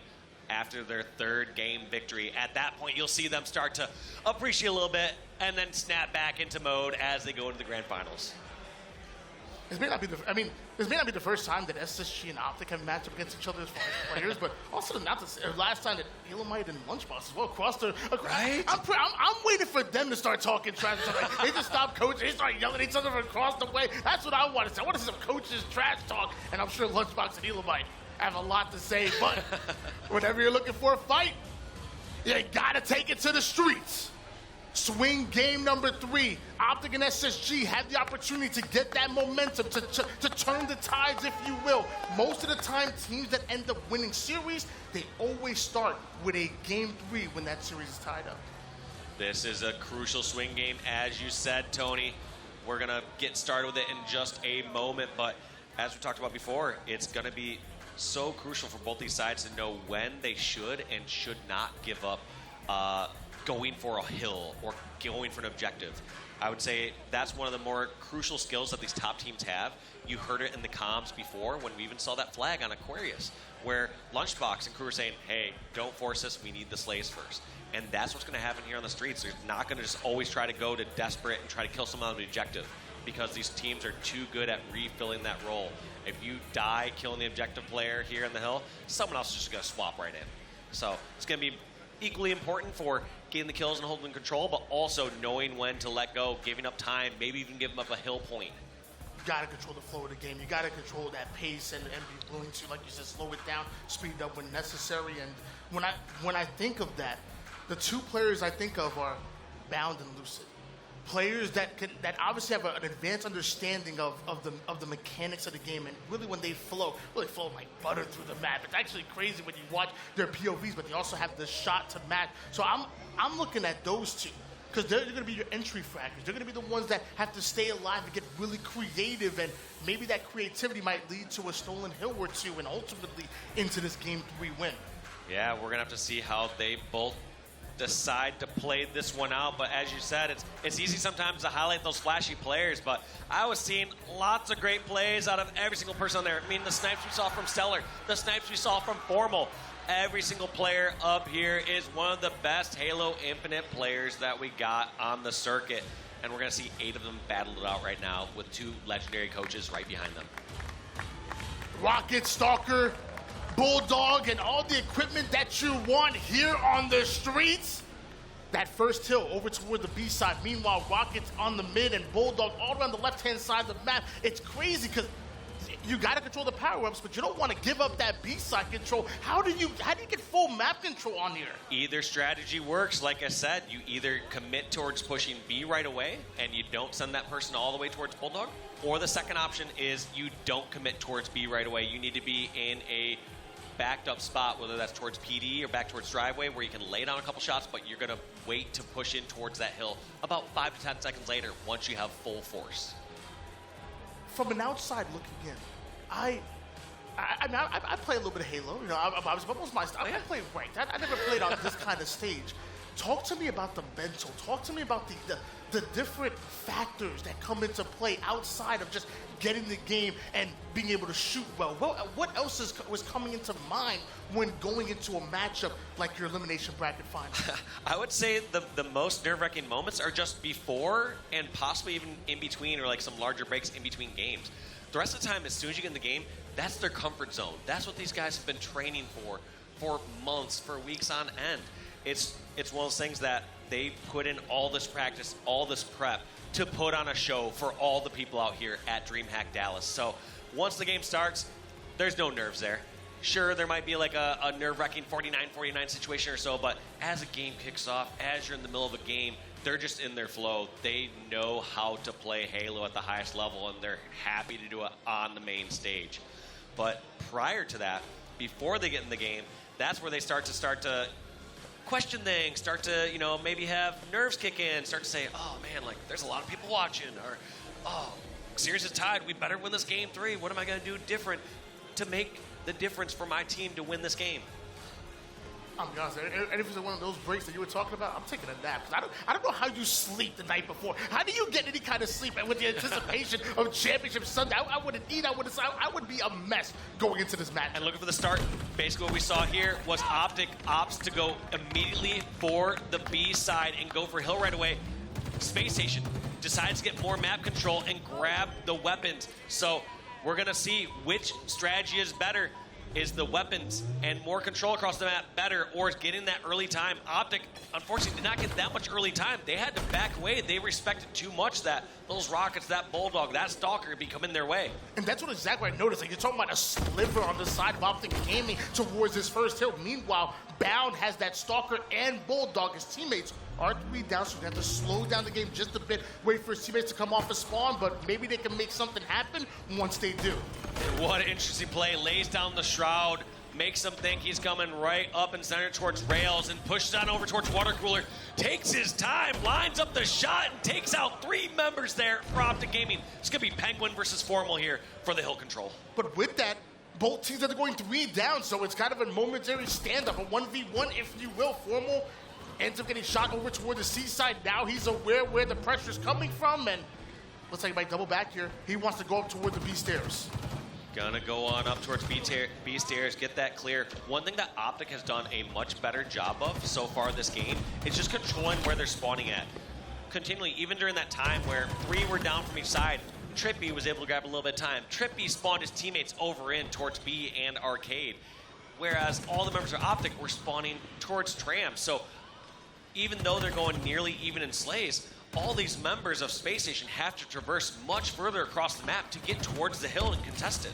after their 3rd game victory. At that point, you'll see them start to appreciate a little bit and then snap back into mode as they go into the grand finals. This may not be the first time that SSG and Optic have matched up against each other as far as players, but also not the last time that Elamite and Lunchbox as well crossed their. Right. I'm waiting for them to start talking trash. They just stop coaching. They start yelling at each other across the way. That's what I want to see. I want to see some coaches trash talk, and I'm sure Lunchbox and Elamite have a lot to say. But whenever you're looking for a fight, you gotta take it to the streets. Swing game number 3. Optic and SSG had the opportunity to get that momentum, to turn the tides, if you will. Most of the time, teams that end up winning series, they always start with a game 3 when that series is tied up. This is a crucial swing game, as you said, Tony. We're going to get started with it in just a moment, but as we talked about before, it's going to be so crucial for both these sides to know when they should and should not give up going for a hill or going for an objective. I would say that's one of the more crucial skills that these top teams have. You heard it in the comms before when we even saw that flag on Aquarius, where Lunchbox and crew were saying, hey, don't force us, we need the slays first. And that's what's going to happen here on the streets. They're not going to just always try to go to desperate and try to kill someone on the objective, because these teams are too good at refilling that role. If you die killing the objective player here in the hill, someone else is just going to swap right in. So it's going to be equally important for getting the kills and holding control, but also knowing when to let go, giving up time, maybe even giving up a hill point. You got to control the flow of the game. You got to control that pace and be willing to, like you said, slow it down, speed it up when necessary. And when I think of that, the two players I think of are Bound and Lucid. Players that obviously have an advanced understanding of the mechanics of the game, and really when they flow like butter through the map. It's actually crazy when you watch their POVs, but they also have the shot to match. So I'm looking at those two, because they're going to be your entry fraggers. They're going to be the ones that have to stay alive and get really creative, and maybe that creativity might lead to a stolen hill or two, and ultimately into this Game 3 win. Yeah, we're going to have to see how they both decide to play this one out. But as you said, it's easy sometimes to highlight those flashy players, but I was seeing lots of great plays out of every single person on there. I mean, the snipes we saw from StelluR, the snipes we saw from Formal. Every single player up here is one of the best Halo Infinite players that we got on the circuit, and we're going to see 8 of them battle it out right now with 2 legendary coaches right behind them. Rocket, Stalker, Bulldog, and all the equipment that you want here on the streets. That first hill over toward the B side. Meanwhile, Rocket's on the mid and Bulldog all around the left-hand side of the map. It's crazy because you got to control the power-ups, but you don't want to give up that B side control. How do you get full map control on here? Either strategy works. Like I said, you either commit towards pushing B right away and you don't send that person all the way towards Bulldog, or the second option is you don't commit towards B right away. You need to be in a backed up spot, whether that's towards PD or back towards driveway, where you can lay down a couple shots, but you're going to wait to push in towards that hill about 5 to 10 seconds later once you have full force. From an outside looking in, I play a little bit of Halo. You know, I was almost my style. I play ranked. I never played on this kind of stage. Talk to me about the mental. Talk to me about the different factors that come into play outside of just getting the game and being able to shoot well. What else was coming into mind when going into a matchup like your elimination bracket final? I would say the most nerve-wracking moments are just before and possibly even in between, or like some larger breaks in between games. The rest of the time, as soon as you get in the game, that's their comfort zone. That's what these guys have been training for months, for weeks on end. It's one of those things that they put in all this practice, all this prep to put on a show for all the people out here at DreamHack Dallas. So once the game starts, there's no nerves there. Sure, there might be like a nerve-wracking 49-49 situation or so, but as a game kicks off, as you're in the middle of a game, they're just in their flow. They know how to play Halo at the highest level, and they're happy to do it on the main stage. But prior to that, before they get in the game, that's where they start to question things, start to, maybe have nerves kick in, start to say, oh man, like there's a lot of people watching, or oh, series is tied, we better win this Game 3. What am I going to do different to make the difference for my team to win this game? I'll be honest, and if it's one of those breaks that you were talking about, I'm taking a nap. Because I don't know how you sleep the night before. How do you get any kind of sleep? And with the anticipation of Championship Sunday, I wouldn't eat. I would be a mess going into this match. And looking for the start, basically what we saw here was Optic opts to go immediately for the B side and go for Hill right away. Space Station decides to get more map control and grab the weapons. So we're going to see which strategy is better. Is the weapons and more control across the map better, or is getting that early time? Optic, unfortunately, did not get that much early time. They had to back away. They respected too much that those Rockets, that Bulldog, that Stalker be coming their way. And that's what exactly I noticed. Like, you're talking about a sliver on the side of Optic Gaming towards this first hill. Meanwhile, Bound has that Stalker and Bulldog. His teammates are 3 down, so we have to slow down the game just a bit, wait for his teammates to come off the spawn, but maybe they can make something happen once they do. What an interesting play. Lays down the Shroud, makes him think he's coming right up and center towards rails, and pushes on over towards water cooler. Takes his time, lines up the shot, and takes out 3 members there for Optic Gaming. It's going to be Pznguin versus Formal here for the hill control. But with that, both teams are going 3 down, so it's kind of a momentary stand-up, a 1v1, if you will. Formal ends up getting shot over toward the seaside. Now he's aware where the pressure's coming from, and looks like he might double back here. He wants to go up toward the B stairs. Gonna go on up towards B stairs, get that clear. One thing that Optic has done a much better job of so far this game is just controlling where they're spawning at. Continually, even during that time where 3 were down from each side, TriPPPeY was able to grab a little bit of time. TriPPPeY spawned his teammates over in towards B and Arcade. whereas all the members of Optic were spawning towards Tram. So even though they're going nearly even in slays, all these members of Space Station have to traverse much further across the map to get towards the hill and contest it.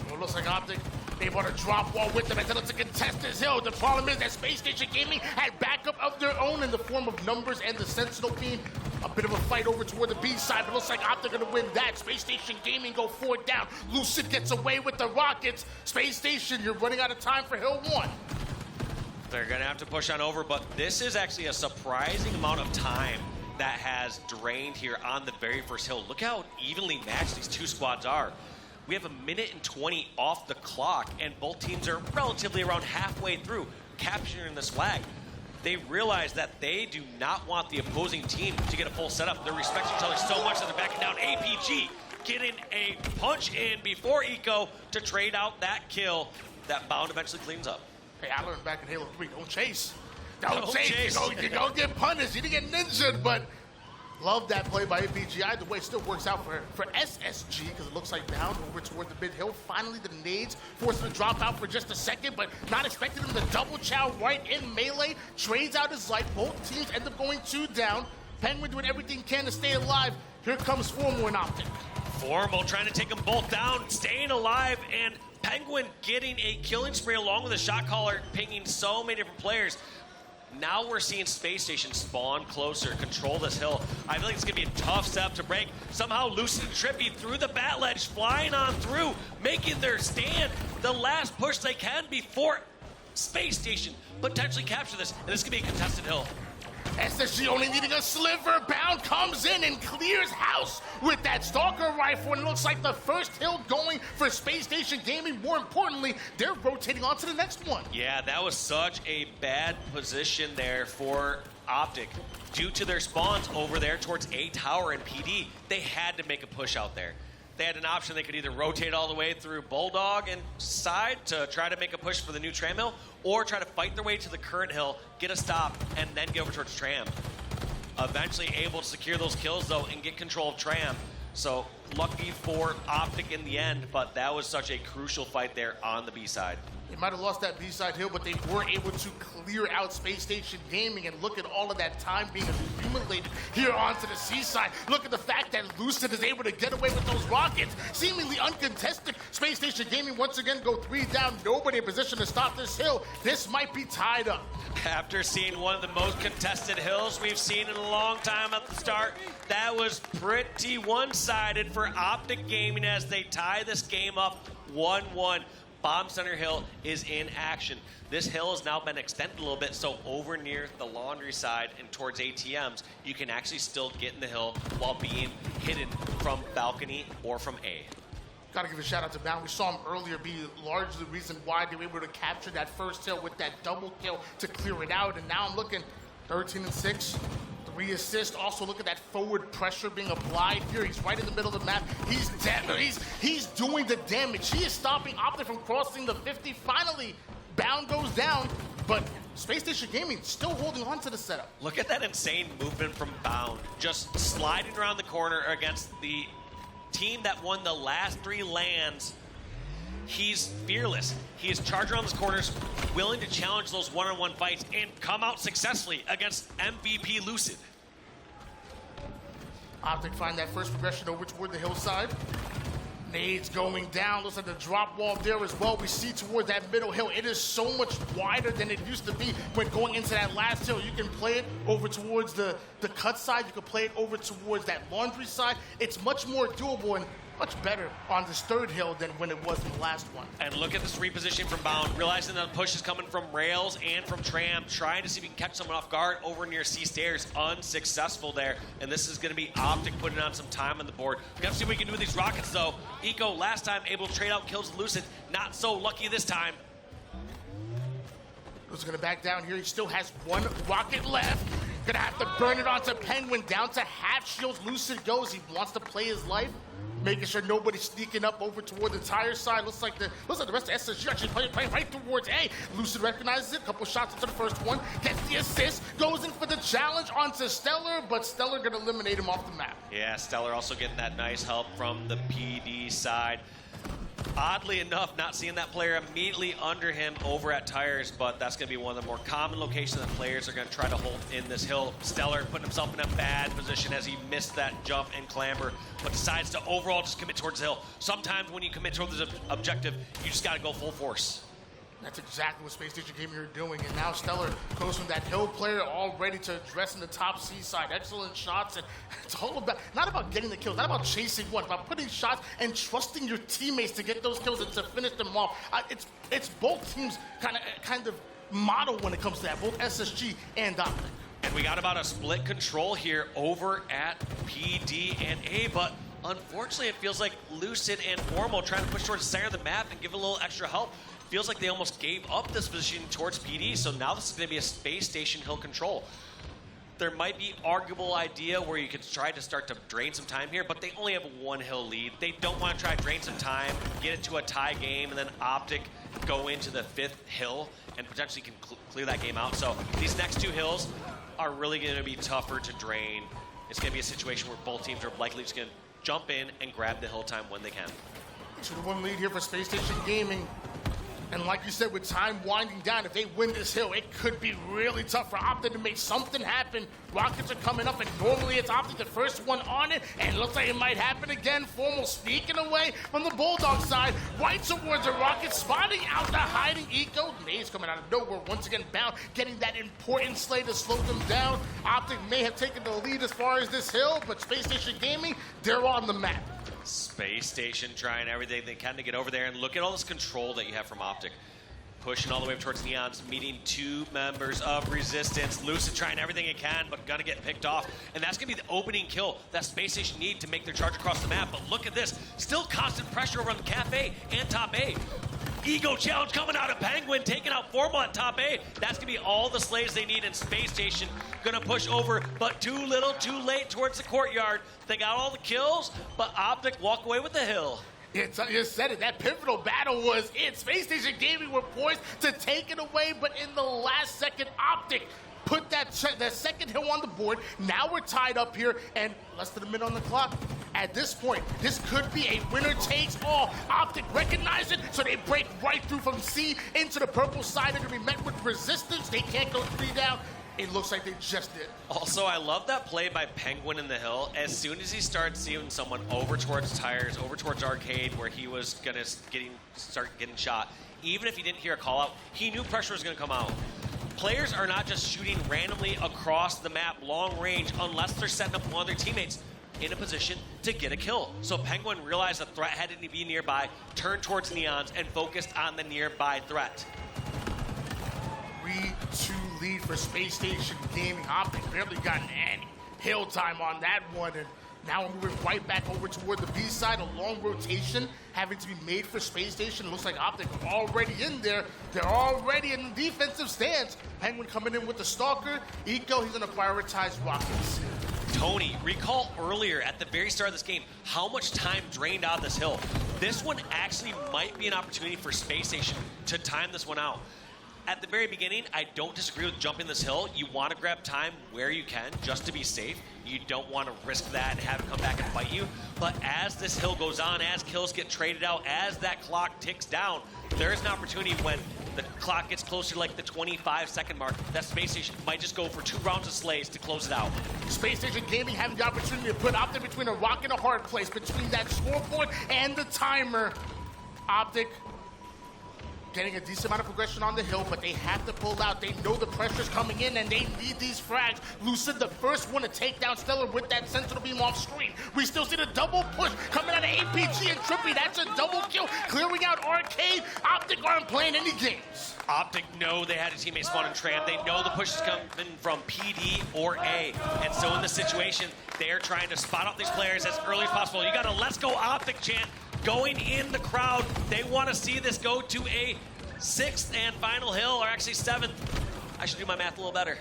Well, it looks like Optic, they want to drop wall with them until it's a contested hill. The problem is that Space Station Gaming had backup of their own in the form of Numbers and the Sentinel beam. A bit of a fight over toward the B side, but it looks like Optic going to win that. Space Station Gaming go 4 down. Lucid gets away with the rockets. Space Station, you're running out of time for Hill 1. They're going to have to push on over, but this is actually a surprising amount of time that has drained here on the very first hill. Look how evenly matched these two squads are. We have 1:20 off the clock, and both teams are relatively around halfway through capturing this flag. They realize that they do not want the opposing team to get a full setup. They respect each other so much that they're backing down. APG getting a punch in before Eco to trade out that kill. That bound eventually cleans up. Hey, I learned back in Halo 3, don't chase. Don't chase. You're going to get punished. You didn't get ninja'd, but love that play by APG. Either way, it still works out for SSG because it looks like down over toward the mid hill. Finally, the nades forced him to drop out for just a second, but not expecting him to double chow right in melee. Trades out his life. Both teams end up going 2 down. Pznguin doing everything he can to stay alive. Here comes Formal and Optic. Formal trying to take them both down, staying alive, and Pznguin getting a killing spree along with a shot caller, pinging so many different players. Now we're seeing Space Station spawn closer, control this hill. I feel like it's going to be a tough step to break. Somehow Lucid and TriPPPeY through the bat ledge, flying on through, making their stand. The last push they can before Space Station potentially capture this. And this is going to be a contested hill. SSG only needing a sliver. Bound comes in and clears house with that Stalker rifle. And it looks like the first hill going for Space Station Gaming. More importantly, they're rotating on to the next one. Yeah, that was such a bad position there for Optic. Due to their spawns over there towards A Tower and PD, they had to make a push out there. They had an option. They could either rotate all the way through Bulldog and side to try to make a push for the new Tram hill, or try to fight their way to the current hill, get a stop, and then get over towards Tram. Eventually able to secure those kills, though, and get control of Tram. So lucky for Optic in the end, but that was such a crucial fight there on the B side. They might have lost that B-side hill, but they were able to clear out Space Station Gaming, and look at all of that time being accumulated here onto the C-side. Look at the fact that Lucid is able to get away with those rockets, seemingly uncontested. Space Station Gaming once again go 3 down, nobody in position to stop this hill. This might be tied up. After seeing one of the most contested hills we've seen in a long time at the start, that was pretty one-sided for Optic Gaming as they tie this game up 1-1. Bomb Center Hill is in action. This hill has now been extended a little bit, so over near the laundry side and towards ATMs, you can actually still get in the hill while being hidden from balcony or from A. Gotta give a shout out to Bound. We saw him earlier be largely the reason why they were able to capture that first hill with that double kill to clear it out. And now I'm looking 13 and 6. 3 assists. Also, look at that forward pressure being applied here. He's right in the middle of the map. He's dead. He's doing the damage. He is stopping Optic from crossing the 50. Finally, Bound goes down, but Space Station Gaming still holding on to the setup. Look at that insane movement from Bound, just sliding around the corner against the team that won the last 3 lands. He's fearless. He is charging around those corners, willing to challenge those one-on-one fights and come out successfully against MVP Lucid. Optic find that first progression over toward the hillside. Nades going down. Looks like the drop wall there as well. We see toward that middle hill. It is so much wider than it used to be when going into that last hill. You can play it over towards the cut side. You can play it over towards that laundry side. It's much more doable and much better on this third hill than when it was in the last one. And look at this repositioning from Bound, realizing that the push is coming from Rails and from Tram, trying to see if he can catch someone off guard over near C stairs. Unsuccessful there. And this is going to be Optic putting on some time on the board. We have to see what we can do with these rockets, though. Eco, last time, able to trade out kills with Lucid. Not so lucky this time. Lucid's going to back down here. He still has 1 rocket left. Gonna have to burn it onto Pznguin. Down to half shields. Lucid goes. He wants to play his life, making sure nobody's sneaking up over toward the tire side. Looks like the rest of SSG actually playing right towards A. Lucid recognizes it. Couple shots into the first one. Gets the assist. Goes in for the challenge onto StelluR, but StelluR gonna eliminate him off the map. Yeah, StelluR also getting that nice help from the PD side. Oddly enough, not seeing that player immediately under him over at tires, but that's going to be one of the more common locations that players are going to try to hold in this hill. StelluR putting himself in a bad position as he missed that jump and clamber, but decides to overall just commit towards the hill. Sometimes when you commit towards the objective, you just got to go full force. That's exactly what Space Station Gaming are doing. And now StelluR goes from that hill player all ready to address in the top C side. Excellent shots. And it's all about, not about getting the kills, not about chasing one, about putting shots and trusting your teammates to get those kills and to finish them off. It's both teams kind of model when it comes to that, both SSG and Optic. And we got about a split control here over at PD and A, but unfortunately it feels like Lucid and Ormo trying to push towards the center of the map and give a little extra help. Feels like they almost gave up this position towards PD, so now this is going to be a Space Station hill control. There might be arguable idea where you could try to start to drain some time here, but they only have a 1 hill lead. They don't want to try to drain some time, get it to a tie game, and then Optic go into the 5th hill and potentially can clear that game out. So these next 2 hills are really going to be tougher to drain. It's going to be a situation where both teams are likely just going to jump in and grab the hill time when they can. 2-1 lead here for Space Station Gaming. And like you said, with time winding down, if they win this hill, it could be really tough for Optic to make something happen. Rockets are coming up, and normally it's Optic the first one on it, and it looks like it might happen again. Formal sneaking away from the Bulldog side. Right towards the Rockets, spotting out the hiding Eco. Maze coming out of nowhere, once again bound, getting that important slay to slow them down. Optic may have taken the lead as far as this hill, but Space Station Gaming, they're on the map. Space Station trying everything they can to get over there, and look at all this control that you have from Optic. Pushing all the way up towards Neons, meeting 2 members of Resistance. Lucid trying everything it can, but gonna get picked off. And that's gonna be the opening kill that Space Station need to make their charge across the map. But look at this, still constant pressure over on the Cafe and top A. Ego challenge coming out of Pznguin, taking out Formal at top A. That's gonna be all the slays they need, in Space Station gonna push over, but too little, too late towards the courtyard. They got all the kills, but Optic walk away with the hill. You said it, that pivotal battle was it. Space Station Gaming were poised to take it away, but in the last second, Optic put that second hill on the board. Now we're tied up here, and less than a minute on the clock. At this point, this could be a winner takes all. Optic recognize it, so they break right through from C into the purple side. They're gonna be met with resistance. They can't go 3 down. It looks like they just did. Also, I love that play by Pznguin in the hill. As soon as he started seeing someone over towards tires, over towards arcade, where he was gonna start getting shot, even if he didn't hear a call out, he knew pressure was gonna come out. Players are not just shooting randomly across the map long range unless they're setting up one of their teammates in a position to get a kill. So Pznguin realized the threat had to be nearby, turned towards Neons, and focused on the nearby threat. 3-2 lead for Space Station Gaming. Optic barely gotten any hill time on that one, and now we're moving right back over toward the B side. A long rotation having to be made for Space Station. Looks like Optic are already in there. They're already in the defensive stance. Pznguin coming in with the Stalker. Eco, he's gonna prioritize Rockets. Tony, recall earlier at the very start of this game how much time drained out of this hill. This one actually might be an opportunity for Space Station to time this one out. At the very beginning, I don't disagree with jumping this hill. You want to grab time where you can just to be safe. You don't want to risk that and have it come back and fight you. But as this hill goes on, as kills get traded out, as that clock ticks down, there is an opportunity when the clock gets closer to like the 25-second mark, that Space Station might just go for 2 rounds of slays to close it out. Space Station Gaming having the opportunity to put Optic between a rock and a hard place, between that scoreboard and the timer. Optic getting a decent amount of progression on the hill, but they have to pull out. They know the pressure's coming in, and they need these frags. Lucid, the first one to take down StelluR with that sentinel beam off screen. We still see the double push coming out of APG and TriPPPeY. That's a double kill, clearing out arcade. Optic aren't playing any games. Optic know they had a teammate spawn in Tram. They know the push is coming from PD or A. And so in this situation, they're trying to spot out these players as early as possible. You got a let's go Optic chant going in the crowd. They want to see this go to a 6th and final hill, or actually 7th. I should do my math a little better.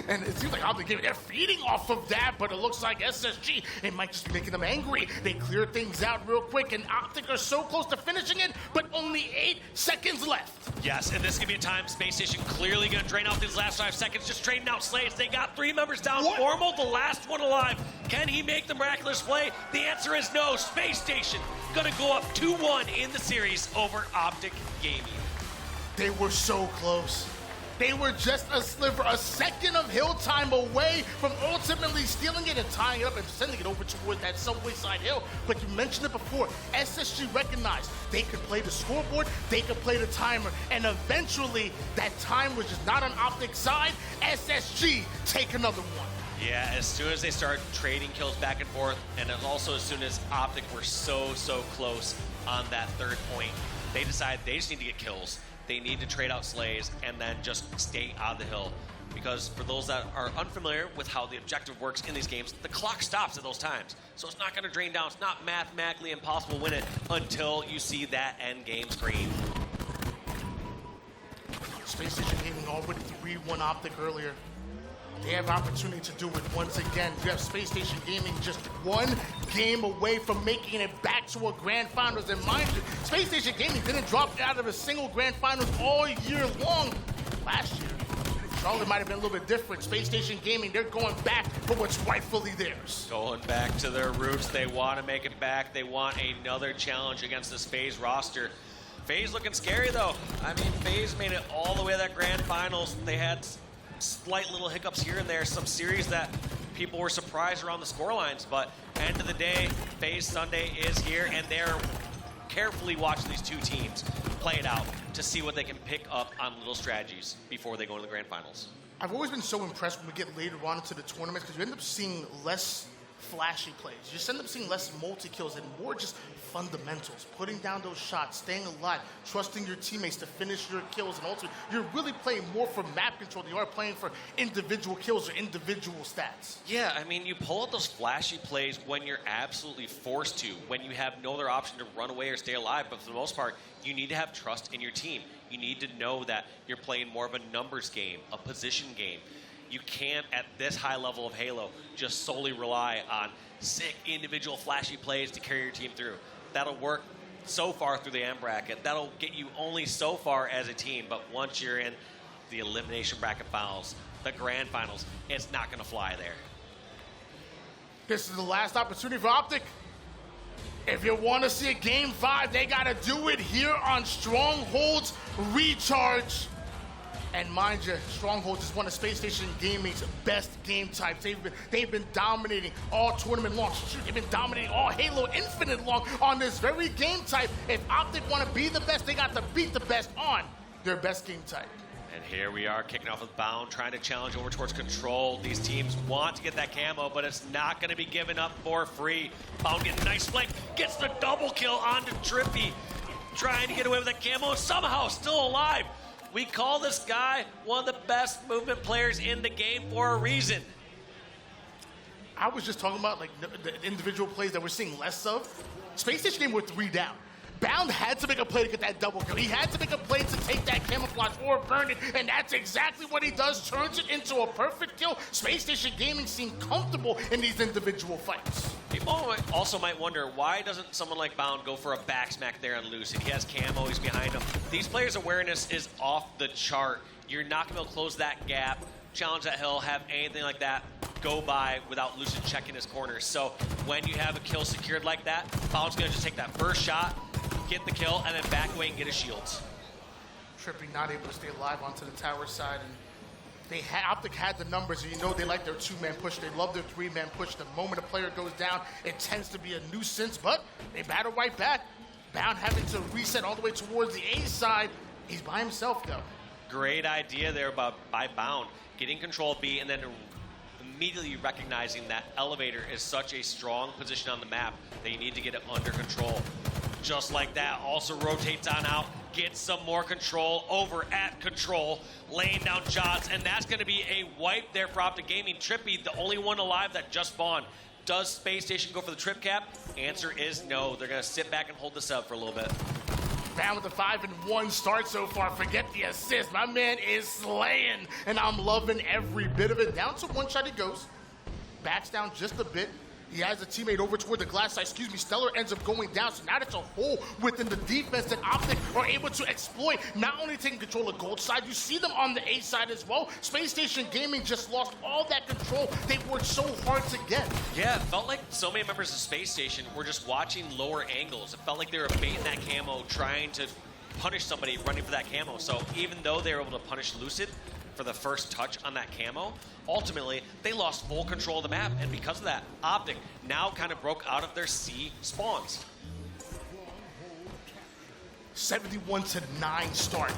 And it seems like Optic Gaming, they're feeding off of that, but it looks like SSG, it might just be making them angry. They clear things out real quick, and Optic are so close to finishing it, but only 8 seconds left. Yes, and this is going to be a time Space Station clearly going to drain out these last 5 seconds, just trading out slaves. They got 3 members down. What? Formal, the last one alive. Can he make the miraculous play? The answer is no. Space Station going to go up 2-1 in the series over Optic Gaming. They were so close. They were just a sliver, a second of hill time away from ultimately stealing it and tying it up and sending it over toward that subway side hill. But you mentioned it before, SSG recognized they could play the scoreboard, they could play the timer, and eventually that time was just not on Optic's side. SSG take another one. Yeah, as soon as they start trading kills back and forth, and also as soon as Optic were so close on that 3rd point, they decided they just need to get kills. They need to trade out slays and then just stay out of the hill. Because for those that are unfamiliar with how the objective works in these games, the clock stops at those times. So it's not going to drain down. It's not mathematically impossible to win it until you see that end game screen. Space Station Gaming already 3-1 Optic earlier. They have opportunity to do it once again. You have Space Station Gaming just 1 game away from making it back to a Grand Finals. And mind you, Space Station Gaming didn't drop out of a single Grand Finals all year long. Last year, Charlotte might have been a little bit different. Space Station Gaming, they're going back for what's rightfully theirs. Going back to their roots, they want to make it back. They want another challenge against this FaZe roster. FaZe looking scary though. I mean, FaZe made it all the way to that Grand Finals. They had slight little hiccups here and there, some series that people were surprised around the scorelines, but end of the day, FaZe Sunday is here, and they're carefully watching these 2 teams play it out to see what they can pick up on little strategies before they go to the Grand Finals. I've always been so impressed when we get later on into the tournaments because you end up seeing less flashy plays. You just end up seeing less multi-kills and more just fundamentals, putting down those shots, staying alive, trusting your teammates to finish your kills, and ultimately, you're really playing more for map control than you are playing for individual kills or individual stats. Yeah, I mean, you pull out those flashy plays when you're absolutely forced to, when you have no other option to run away or stay alive, but for the most part, you need to have trust in your team. You need to know that you're playing more of a numbers game, a position game. You can't, at this high level of Halo, just solely rely on sick individual flashy plays to carry your team through. That'll work so far through the M bracket. That'll get you only so far as a team, but once you're in the elimination bracket finals, the Grand Finals, it's not going to fly there. This is the last opportunity for Optic. If you want to see a Game 5, they got to do it here on Stronghold's Recharge. And mind you, Stronghold is one of Space Station Gaming's best game types. They've been dominating all tournament long. Shoot, they've been dominating all Halo Infinite long on this very game type. If Optic want to be the best, they got to beat the best on their best game type. And here we are kicking off with Bound, trying to challenge over towards Control. These teams want to get that camo, but it's not going to be given up for free. Bound getting a nice flank, gets the double kill onto TriPPPeY, trying to get away with that camo, and somehow still alive. We call this guy one of the best movement players in the game for a reason. I was just talking about like the individual plays that we're seeing less of. Space Station Game were 3 down. Bound had to make a play to get that double kill. He had to make a play to take that camouflage or burn it, and that's exactly what he does, turns it into a perfect kill. Space Station Gaming seem comfortable in these individual fights. People also might wonder, why doesn't someone like Bound go for a back smack there on Lucid? He has camo, he's behind him. These players' awareness is off the chart. You're not going to be able to close that gap, challenge that hill, have anything like that go by without Lucid checking his corners. So when you have a kill secured like that, Bound's going to just take that first shot, get the kill, and then back away and get his shields. TriPPPeY not able to stay alive onto the tower side, and Optic had the numbers, and you know they like their 2-man push. They love their 3-man push. The moment a player goes down, it tends to be a nuisance, but they battle right back. Bound having to reset all the way towards the A side. He's by himself, though. Great idea there by Bound, getting control of B and then immediately recognizing that elevator is such a strong position on the map that you need to get it under control. Just like that, also rotates on out, gets some more control over at Control, laying down shots, and that's going to be a wipe there for Optic Gaming. TriPPPeY, the only one alive that just spawned. Does Space Station go for the trip cap? Answer is no. They're going to sit back and hold this up for a little bit. Bam with the 5-1 start so far. Forget the assist. My man is slaying, and I'm loving every bit of it. Down to one shot he goes. Backs down just a bit. He has a teammate over toward the glass side. StelluR ends up going down. So now that's a hole within the defense that Optic are able to exploit. Not only taking control of gold side, you see them on the A side as well. Space Station Gaming just lost all that control they worked so hard to get. Yeah, it felt like so many members of Space Station were just watching lower angles. It felt like they were baiting that camo, trying to punish somebody running for that camo. So even though they were able to punish Lucid for the first touch on that camo, ultimately they lost full control of the map, and because of that, Optic now kind of broke out of their C spawns. 71-9 start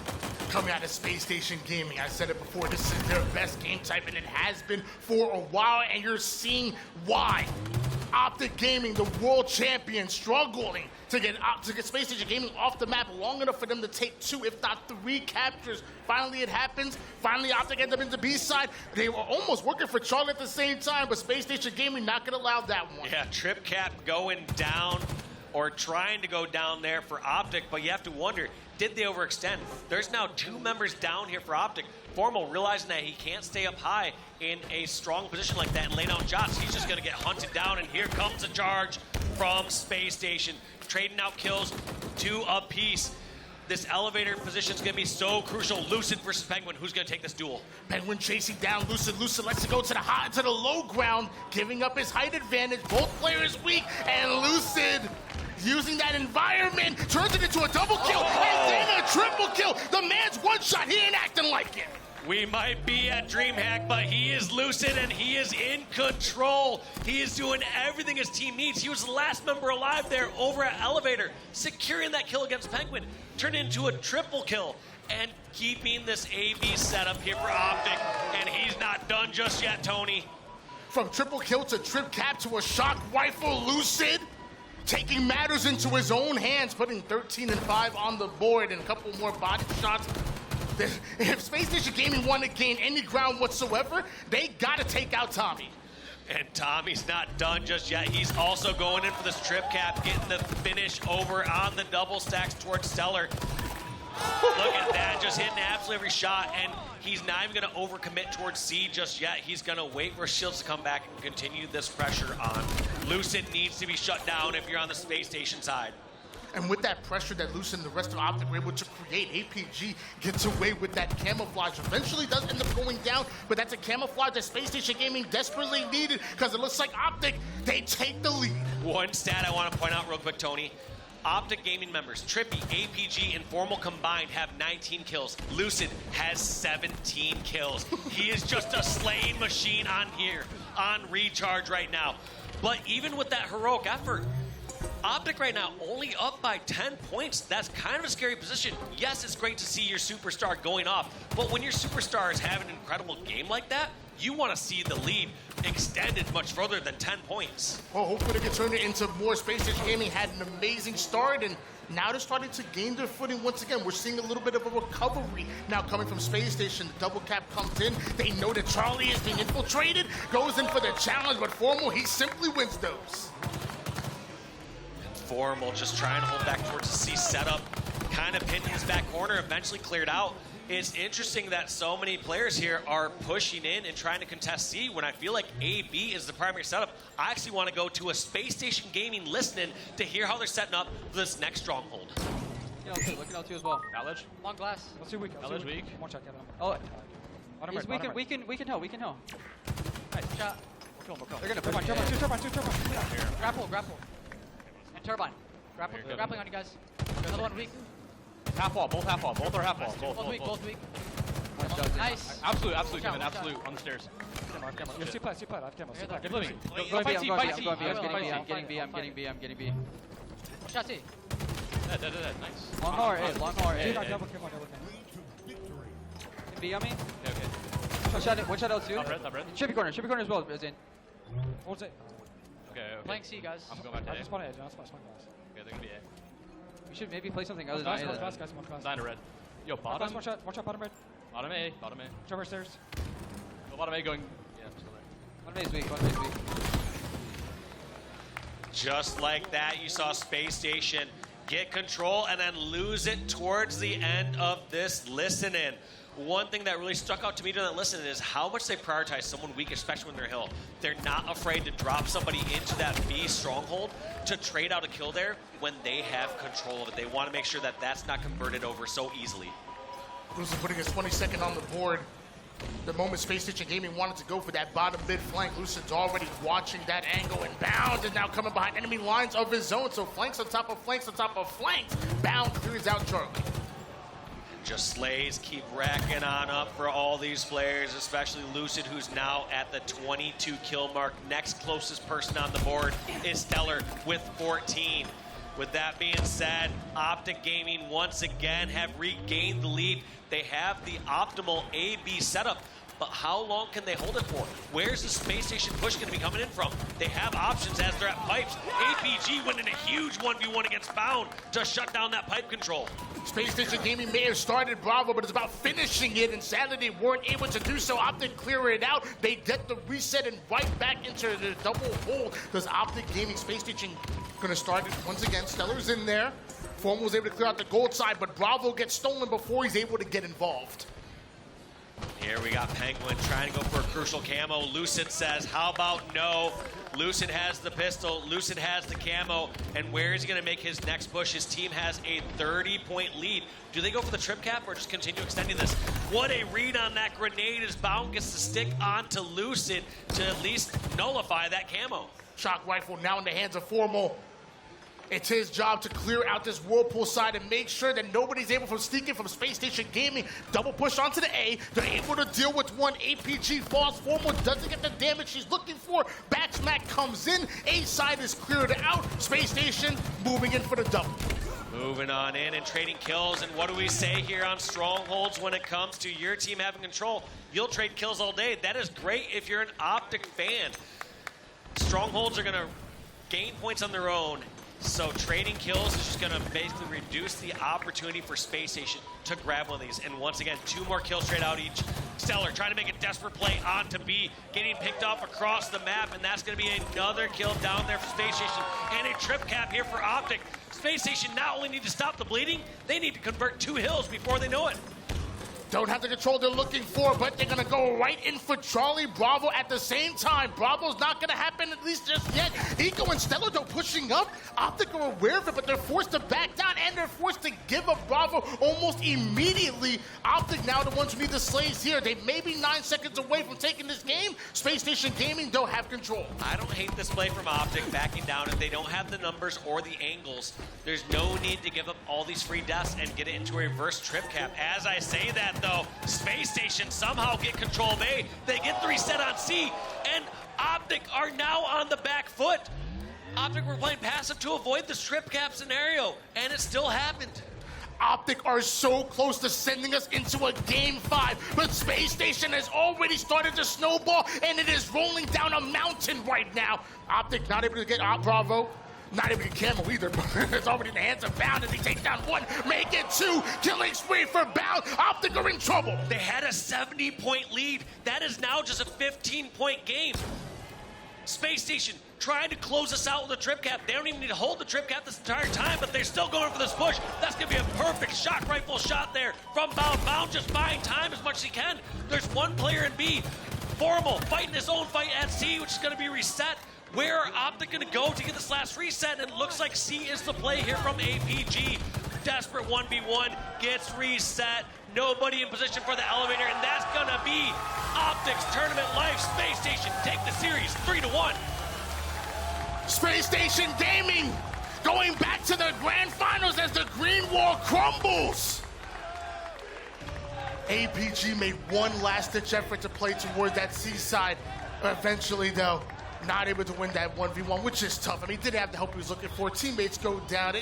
coming out of Space Station Gaming. I said it before, this is their best game type, and it has been for a while, and you're seeing why. Optic Gaming, the world champion, struggling to get Space Station Gaming off the map long enough for them to take 2, if not 3 captures. Finally, it happens. Finally, Optic ends up in the B side. They were almost working for Charlie at the same time, but Space Station Gaming not going to allow that one. Yeah, TriPPPeY going down, or trying to go down there for Optic, but you have to wonder, did they overextend? There's now 2 members down here for Optic. Formal realizing that he can't stay up high in a strong position like that and lay down shots. He's just gonna get hunted down, and here comes a charge from Space Station. Trading out kills, 2 apiece. This elevator position is going to be so crucial. Lucid versus Pznguin. Who's going to take this duel? Pznguin chasing down Lucid. Lucid likes to go to the low ground, giving up his height advantage. Both players weak, and Lucid using that environment turns it into a double kill and then a triple kill. The man's one shot. He ain't acting like it. We might be at DreamHack, but he is Lucid and he is in control. He is doing everything his team needs. He was the last member alive there over at Elevator, securing that kill against Pznguin, turned into a triple kill, and keeping this AB setup here for Optic. And he's not done just yet, Tony. From triple kill to trip cap to a shock rifle, Lucid taking matters into his own hands, putting 13-5 on the board and a couple more body shots. If Space Station Gaming want to gain any ground whatsoever, they got to take out Tommy. And Tommy's not done just yet. He's also going in for this trip cap, getting the finish over on the double stacks towards StelluR. Look at that, just hitting absolutely every shot, and he's not even going to overcommit towards C just yet. He's going to wait for Shields to come back and continue this pressure on. Lucid needs to be shut down if you're on the Space Station side. And with that pressure that Lucid and the rest of Optic were able to create, APG gets away with that camouflage. Eventually does end up going down, but that's a camouflage that Space Station Gaming desperately needed, because it looks like Optic, they take the lead. One stat I want to point out real quick, Tony. Optic Gaming members, TriPPPeY, APG, and Formal combined have 19 kills. Lucid has 17 kills. He is just a slaying machine on here, on recharge right now. But even with that heroic effort, Optic right now only up by 10 points. That's kind of a scary position. Yes, it's great to see your superstar going off, but when your superstar is having an incredible game like that, you want to see the lead extended much further than 10 points. Well, hopefully they can turn it into more. Space Station Gaming had an amazing start, and now they're starting to gain their footing once again. We're seeing a little bit of a recovery now coming from Space Station. The double cap comes in. They know that Charlie is being infiltrated, goes in for the challenge, but Formal, he simply wins those. Formal just trying to hold back towards the C setup, kind of pinned in his back corner, eventually cleared out. It's interesting that so many players here are pushing in and trying to contest C when I feel like AB is the primary setup. I actually want to go to a Space Station Gaming listening to hear how they're setting up for this next stronghold. Looking out too as well. Knowledge. Long glass. Let's see weak. Knowledge weak. One shot, Kevin. Oh, he's we can know. Nice shot. They're gonna turbine. Two turbine. Grapple. And turbine. Grappling on you guys. Another one weak. Half wall. Both half wall. Both are half wall. Both weak. Nice. Absolute, Kevin. Absolute. On the stairs. You're super. I have camo. Good living. I'm getting B. One shot C. Dead. Nice. Long hard. Double camo. B on me. Okay. One shot L2. Top red. Chippy corner as well, Zane. What's it? Okay. Playing C, guys. I'm going back to A. I just spawn edge. Okay, they're gonna be A. we should maybe play something other than A. Guys, Nine to red. Yo, bottom. One shot bottom red. Bottom A. Trevor stairs. Go bottom A going. Yeah, I'm still there. One is weak. Just like that, you saw Space Station get control and then lose it towards the end of this listen-in. One thing that really stuck out to me during that listen is how much they prioritize someone weak, especially when they're hill. They're not afraid to drop somebody into that B stronghold to trade out a kill there when they have control of it. They want to make sure that that's not converted over so easily. Lucid putting his 22nd on the board. The moment Space Station Gaming wanted to go for that bottom mid flank, Lucid's already watching that angle, and Bound is now coming behind enemy lines of his zone. So flanks on top of flanks on top of flanks. Bound clears out Charlie. Just slays keep racking on up for all these players, especially Lucid, who's now at the 22 kill mark. Next closest person on the board is StelluR with 14. With that being said, Optic Gaming once again have regained the lead. They have the optimal A-B setup, but how long can they hold it for? Where's the Space Station push going to be coming in from? They have options as they're at pipes. APG winning a huge 1v1 against Bound to shut down that pipe control. Space Station Gaming may have started Bravo, but it's about finishing it, and sadly they weren't able to do so. Optic clear it out. They get the reset and right back into the double hold. Does Optic Gaming Space Station gonna start it once again? StelluR's in there. Form was able to clear out the gold side, but Bravo gets stolen before he's able to get involved. Here we got Pznguin trying to go for a crucial camo. Lucid says, how about no? Lucid has the pistol, Lucid has the camo, and where is he gonna make his next push? His team has a 30-point lead. Do they go for the trip cap or just continue extending this? What a read on that grenade as Bound gets to stick onto Lucid to at least nullify that camo. Shock rifle now in the hands of Formal. It's his job to clear out this Whirlpool side and make sure that nobody's able to sneak in from Space Station Gaming. Double push onto the A. They're able to deal with one. APG falls. Formal doesn't get the damage she's looking for. Back smack comes in. A side is cleared out. Space Station moving in for the double. Moving on in and trading kills. And what do we say here on Strongholds when it comes to your team having control? You'll trade kills all day. That is great if you're an Optic fan. Strongholds are going to gain points on their own. So trading kills is just going to basically reduce the opportunity for Space Station to grab one of these. And once again, 2 more kills straight out each. StelluR trying to make a desperate play onto B, getting picked off across the map, and that's going to be another kill down there for Space Station. And a trip cap here for Optic. Space Station not only need to stop the bleeding, they need to convert 2 hills before they know it. Don't have the control they're looking for, but they're going to go right in for Charlie Bravo at the same time. Bravo's not going to happen, at least just yet. Eco and StelluR, though, pushing up. Optic are aware of it, but they're forced to back down, and they're forced to give up Bravo almost immediately. Optic now the ones who need the slays here. They may be 9 seconds away from taking this game. Space Station Gaming don't have control. I don't hate this play from Optic backing down. If they don't have the numbers or the angles, there's no need to give up all these free deaths and get it into a reverse trip cap. As I say that, though, Space Station somehow get control of A. They get the reset on C, and Optic are now on the back foot. Optic were playing passive to avoid the trip cap scenario, and it still happened. Optic are so close to sending us into a game 5, but Space Station has already started to snowball, and it is rolling down a mountain right now. Optic not able to get out Bravo. Not able to get camo either, but it's already in the hands of Bound, and they take down 1, make it 2, killing spree for Bound. Optic are in trouble. They had a 70-point lead. That is now just a 15-point game. Space Station trying to close us out with a trip cap. They don't even need to hold the trip cap this entire time, but they're still going for this push. That's going to be a perfect shock rifle shot there from Bound. Bound just buying time as much as he can. There's 1 player in B. Formal fighting his own fight at C, which is going to be reset. Where are Optic going to go to get this last reset? And it looks like C is the play here from APG. Desperate 1v1 gets reset. Nobody in position for the elevator, and that's going to be Optic's tournament life. Space Station take the series 3-1. Space Station Gaming going back to the grand finals as the green wall crumbles. APG made 1 last-ditch effort to play towards that C side. Eventually, though, not able to win that 1v1, which is tough. I mean, he didn't have the help he was looking for. Teammates go down.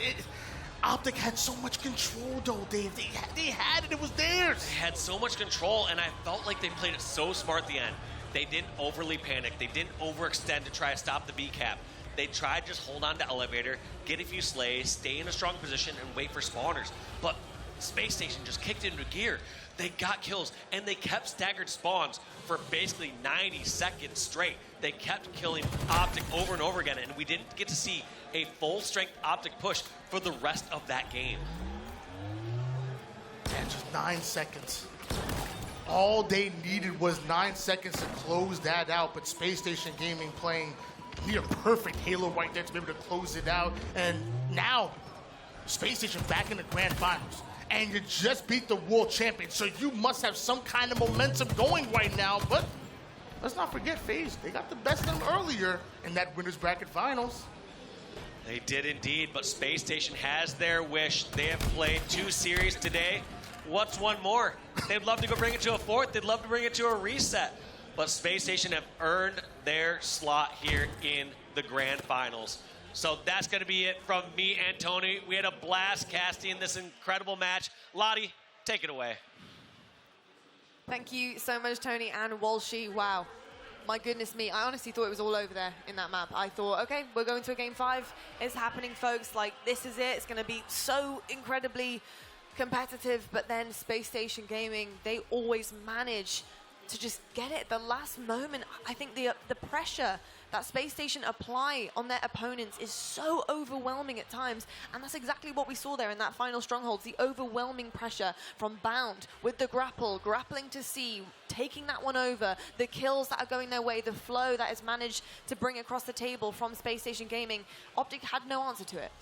Optic had so much control, though, Dave. They had it. It was theirs. They had so much control, and I felt like they played it so smart at the end. They didn't overly panic. They didn't overextend to try to stop the B cap. They tried to just hold on to elevator, get a few slays, stay in a strong position, and wait for spawners. But Space Station just kicked into gear. They got kills, and they kept staggered spawns for basically 90 seconds straight. They kept killing Optic over and over again, and we didn't get to see a full-strength Optic push for the rest of that game. And just 9 seconds. All they needed was 9 seconds to close that out, but Space Station Gaming playing near perfect Halo right there to be able to close it out. And now, Space Station back in the grand finals. And you just beat the world champion, so you must have some kind of momentum going right now. But let's not forget, FaZe, they got the best of them earlier in that winners bracket finals. They did indeed, but Space Station has their wish. They have played 2 series today. What's one more? They'd love to go bring it to a 4th. They'd love to bring it to a reset. But Space Station have earned their slot here in the grand finals. So that's going to be it from me and Tony. We had a blast casting this incredible match. Lottie, take it away. Thank you so much, Tony and Walshy. Wow. My goodness me. I honestly thought it was all over there in that map. I thought, okay, we're going to a game 5. It's happening, folks. Like, this is it. It's going to be so incredibly competitive. But then Space Station Gaming, they always manage to just get it at the last moment. I think the pressure that Space Station apply on their opponents is so overwhelming at times, and that's exactly what we saw there in that final Strongholds, the overwhelming pressure from Bound with the grappling to C, taking that one over, the kills that are going their way, the flow that is managed to bring across the table from Space Station Gaming. Optic had no answer to it.